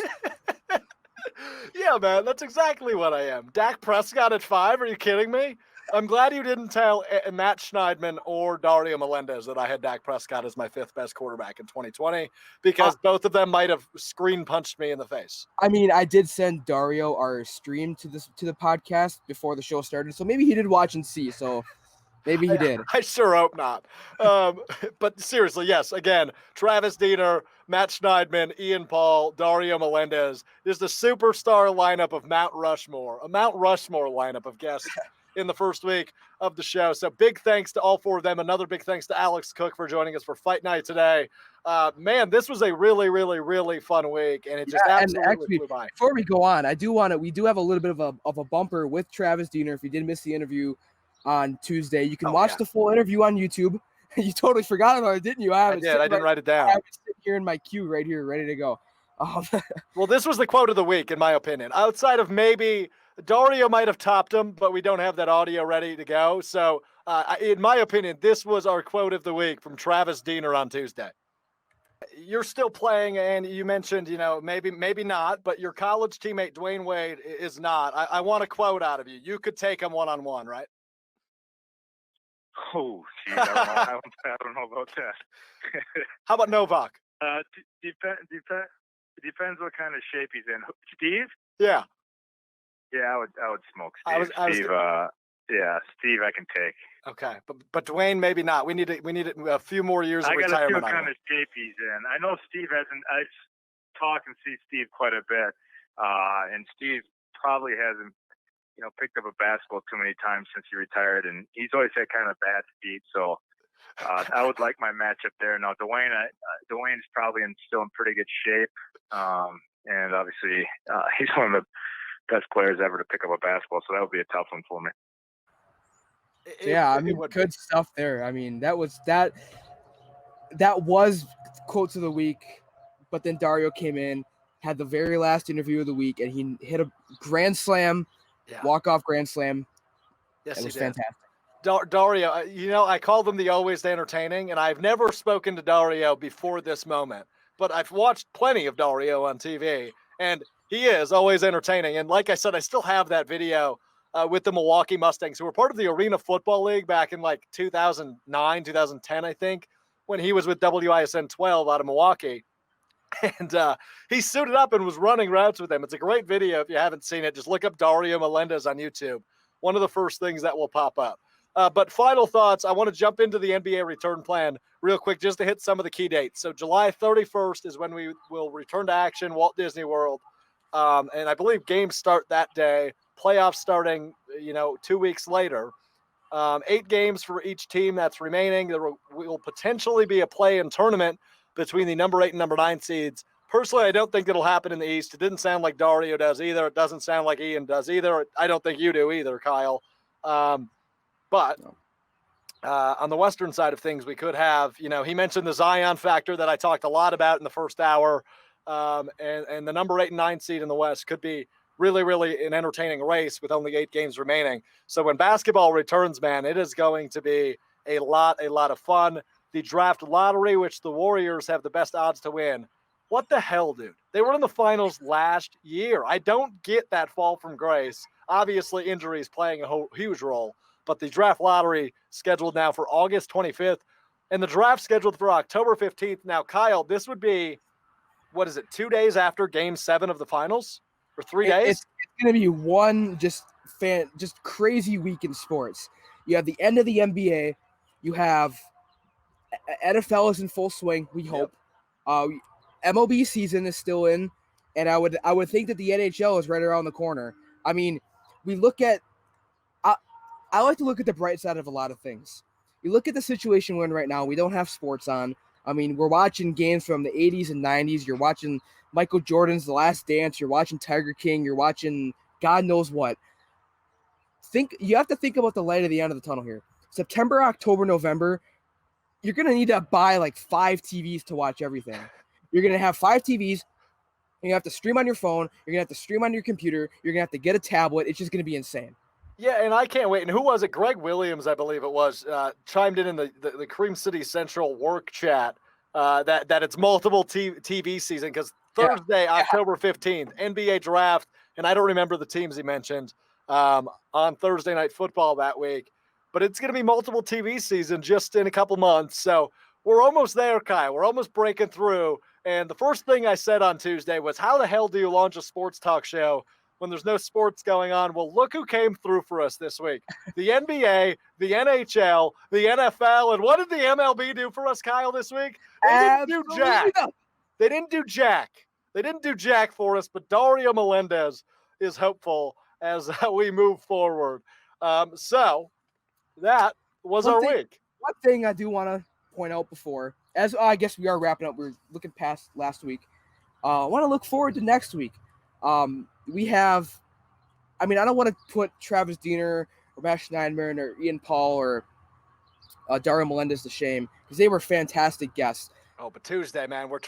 Yeah, man, that's exactly what I am. Dak Prescott at 5? Are you kidding me? I'm glad you didn't tell Matt Schneidman or Dario Melendez that I had Dak Prescott as my 5th best quarterback in 2020 because both of them might have screen punched me in the face. I mean, I did send Dario our stream to the podcast before the show started, so maybe he did watch and see. So maybe he did. I sure hope not. But seriously, yes. Again, Travis Diener, Matt Schneidman, Ian Paul, Dario Melendez is the superstar lineup of Mount Rushmore, a Mount Rushmore lineup of guests in the first week of the show. So big thanks to all 4 of them. Another big thanks to Alex Cook for joining us for Fight Night today. Man, this was a really, really, really fun week, and it just absolutely flew by. Before we go on, we do have a little bit of a bumper with Travis Diener. If you did miss the interview on Tuesday, you can watch the full interview on YouTube. You totally forgot about it, didn't you? I didn't write it down. I have it sitting here in my queue right here, ready to go. Well, this was the quote of the week, in my opinion. Outside of maybe Dario might have topped him, but we don't have that audio ready to go. So, in my opinion, this was our quote of the week from Travis Diener on Tuesday. You're still playing, and you mentioned, maybe not, but your college teammate Dwayne Wade is not. I want a quote out of you. You could take him one-on-one, right? Oh, geez, I don't know about that. How about Novak? Depends what kind of shape he's in. Steve? Yeah. Yeah, I would smoke Steve. Steve, I can take. Okay, but Dwayne, maybe not. We need a few more years of retirement. I got to see what kind of shape he's in. I know Steve hasn't. I talk and see Steve quite a bit, and Steve probably hasn't, picked up a basketball too many times since he retired, and he's always had kind of bad feet. So I would like my matchup there. Now, Dwayne's probably still in pretty good shape, and obviously he's one of the best players ever to pick up a basketball. So that would be a tough one for me. Yeah, I mean, good stuff there. I mean, that was quotes of the week, but then Dario came in, had the very last interview of the week, and he hit a grand slam, walk-off grand slam. Yes, it was he did. Fantastic. Dario, I call them the always entertaining, and I've never spoken to Dario before this moment, but I've watched plenty of Dario on TV, and he is always entertaining. And like I said, I still have that video with the Milwaukee Mustangs, who were part of the Arena Football League back in like 2009, 2010, I think, when he was with WISN 12 out of Milwaukee. And he suited up and was running routes with them. It's a great video. If you haven't seen it, just look up Dario Melendez on YouTube. One of the first things that will pop up. But final thoughts, I want to jump into the NBA return plan real quick just to hit some of the key dates. So July 31st is when we will return to action, Walt Disney World. And I believe games start that day, playoffs starting, 2 weeks later. 8 games for each team that's remaining. There will potentially be a play-in tournament between the number 8 and number 9 seeds. Personally, I don't think it'll happen in the East. It didn't sound like Dario does either. It doesn't sound like Ian does either. I don't think you do either, Kyle. But on the Western side of things, we could have, he mentioned the Zion factor that I talked a lot about in the first hour. And the number 8 and 9 seed in the West could be really, really an entertaining race with only 8 games remaining. So when basketball returns, man, it is going to be a lot of fun. The draft lottery, which the Warriors have the best odds to win. What the hell, dude? They were in the finals last year. I don't get that fall from grace. Obviously, injuries playing a huge role. But the draft lottery scheduled now for August 25th. And the draft scheduled for October 15th. Now, Kyle, this would be, 2 days after Game 7 of the finals? Or 3 days? It's going to be one just crazy week in sports. You have the end of the NBA. You have NFL is in full swing, we hope. MLB season is still in, and I would think that the NHL is right around the corner. I mean, we look at I like to look at the bright side of a lot of things. You look at the situation we're in right now, we don't have sports on. I mean, we're watching games from the 80s and 90s. You're watching Michael Jordan's The Last Dance. You're watching Tiger King. You're watching God knows what. You have to think about the light at the end of the tunnel here. September, October, November, you're going to need to buy like 5 TVs to watch everything. You're going to have 5 TVs. You have to stream on your phone. You're going to have to stream on your computer. You're going to have to get a tablet. It's just going to be insane. Yeah, and I can't wait. And who was it? Greg Williams, I believe it was, chimed in the Cream City Central work chat that it's multiple TV season because Thursday, October 15th, NBA draft, and I don't remember the teams he mentioned on Thursday Night Football that week, but it's going to be multiple TV season just in a couple months. So we're almost there, Kyle. We're almost breaking through. And the first thing I said on Tuesday was, how the hell do you launch a sports talk show when there's no sports going on? Well, look who came through for us this week. The NBA, the NHL, the NFL, and what did the MLB do for us, Kyle, this week? They didn't do jack. They didn't do jack. They didn't do jack for us, but Dario Melendez is hopeful as we move forward. So that was our week. One thing I do want to point out before, as I guess we are wrapping up, we're looking past last week. I want to look forward to next week. We have, I don't want to put Travis Diener or Matt Schneidman or Ian Paul or Dario Melendez to shame because they were fantastic guests. Oh, but Tuesday, man, we're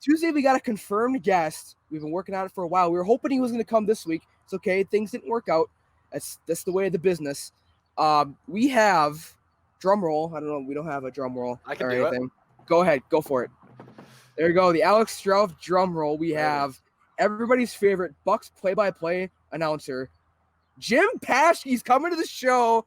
Tuesday we got a confirmed guest. We've been working on it for a while. We were hoping he was going to come this week. It's okay. Things didn't work out. That's the way of the business. We have drum roll. I don't know. We don't have a drum roll. I can do it. Go ahead. Go for it. There you go. The Alex Strouf drum roll. We have everybody's favorite Bucks play-by-play announcer, Jim Paschke's coming to the show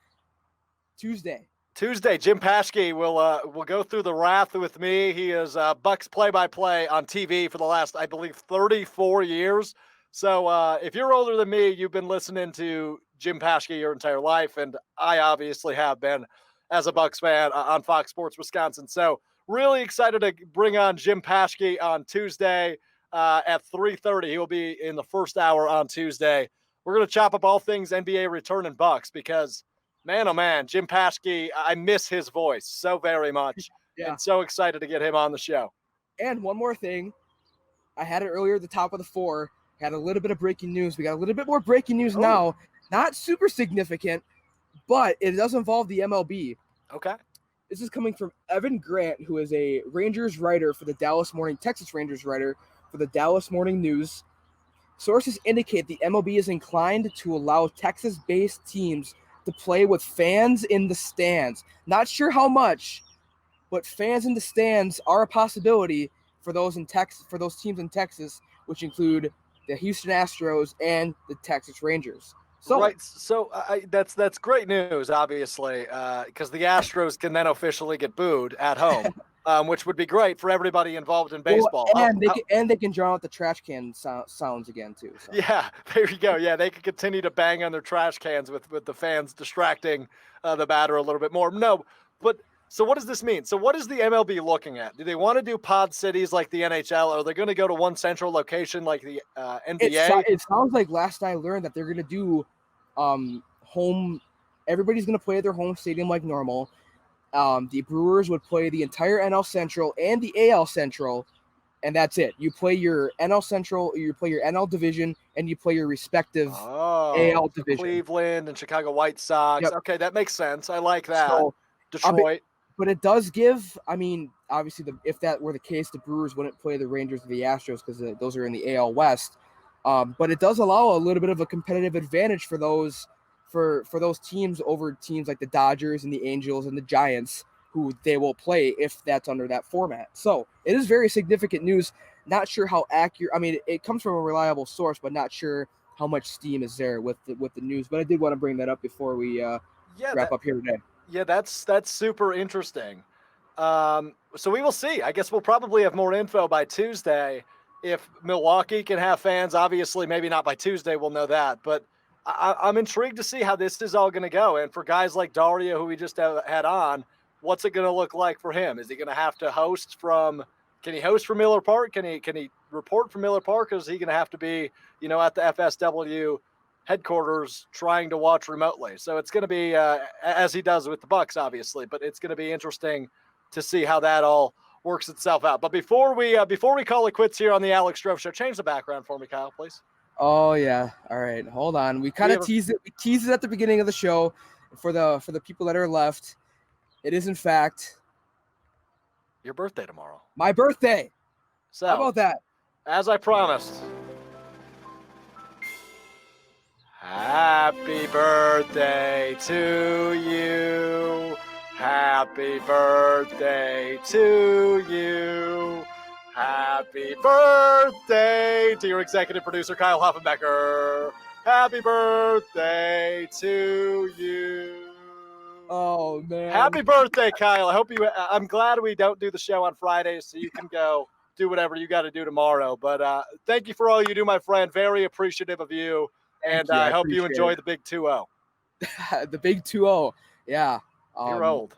Tuesday. Jim Paschke will go through the wrath with me. He is Bucks play-by-play on TV for the last, I believe, 34 years. So if you're older than me, you've been listening to Jim Paschke your entire life, and I obviously have been as a Bucks fan on Fox Sports Wisconsin. So really excited to bring on Jim Paschke on Tuesday at 3:30. He will be in the first hour on Tuesday. We're going to chop up all things NBA return and Bucks because, man, oh man, Jim Paschke, I miss his voice so very much. And so excited to get him on the show. And one more thing. I had it earlier at the top of the 4. Had a little bit of breaking news. We got a little bit more breaking news now. Not super significant, but it does involve the MLB. Okay. This is coming from Evan Grant, who is a Rangers writer for the Texas Rangers writer for the Dallas Morning News. Sources indicate the MLB is inclined to allow Texas-based teams to play with fans in the stands. Not sure how much, but fans in the stands are a possibility for those teams in Texas, which include the Houston Astros and the Texas Rangers. So that's great news, obviously, because the Astros can then officially get booed at home, which would be great for everybody involved in baseball. They can drown out the trash can sounds again too. So. Yeah, there you go. Yeah, they can continue to bang on their trash cans with the fans distracting the batter a little bit more. No, but so what does this mean? So what is the MLB looking at? Do they want to do pod cities like the NHL? Or are they going to go to one central location like the NBA? It sounds like last I learned that they're going to do home. Everybody's going to play at their home stadium like normal. The Brewers would play the entire NL Central and the AL Central, and that's it. You play your NL Central, you play your NL division, and you play your respective AL division. Cleveland and Chicago White Sox. Yep. Okay, that makes sense. I like that. So, Detroit. But it does give, obviously, if that were the case, the Brewers wouldn't play the Rangers or the Astros because those are in the AL West. But it does allow a little bit of a competitive advantage for those teams over teams like the Dodgers and the Angels and the Giants, who they will play if that's under that format. So it is very significant news. Not sure how accurate. It comes from a reliable source, but not sure how much steam is there with the news. But I did want to bring that up before we wrap up here today. Yeah, that's super interesting. So we will see. I guess we'll probably have more info by Tuesday. If Milwaukee can have fans, obviously maybe not by Tuesday, we'll know that. But I'm intrigued to see how this is all going to go. And for guys like Dario, who we just had on, what's it going to look like for him? Is he going to have to host from – can he host from Miller Park? Can he report from Miller Park? Or is he going to have to be, at the FSW headquarters trying to watch remotely? So it's going to be, as he does with the Bucks, obviously. But it's going to be interesting to see how that all works itself out. But before we call it quits here on the Alex Strouf Show, change the background for me, Kyle, please. Oh yeah. All right. Hold on. We kind of teased it. We teased it at the beginning of the show. for the people that are left, it is in fact your birthday tomorrow. My birthday. So, how about that? As I promised. Happy birthday to you. Happy birthday to you. Happy birthday to your executive producer, Kyle Hoffenbecker. Happy birthday to you. Oh, man. Happy birthday, Kyle. I'm glad we don't do the show on Fridays so you can go do whatever you got to do tomorrow. But thank you for all you do, my friend. Very appreciative of you. And I hope you enjoy the big 2-0. The big 2-0. Yeah. You're old.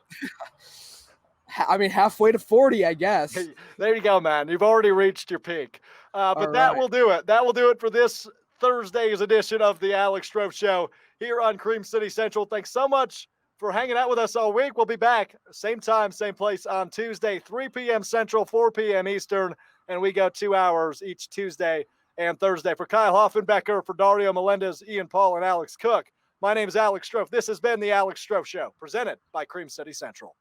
I mean, halfway to 40, I guess. There you go, man. You've already reached your peak. But that will do it. That will do it for this Thursday's edition of the Alex Strouf Show here on Cream City Central. Thanks so much for hanging out with us all week. We'll be back same time, same place on Tuesday, 3 p.m. Central, 4 p.m. Eastern, and we go 2 hours each Tuesday and Thursday. For Kyle Hoffenbecker, for Dario Melendez, Ian Paul, and Alex Cook, my name is Alex Strouf. This has been the Alex Strouf Show, presented by Cream City Central.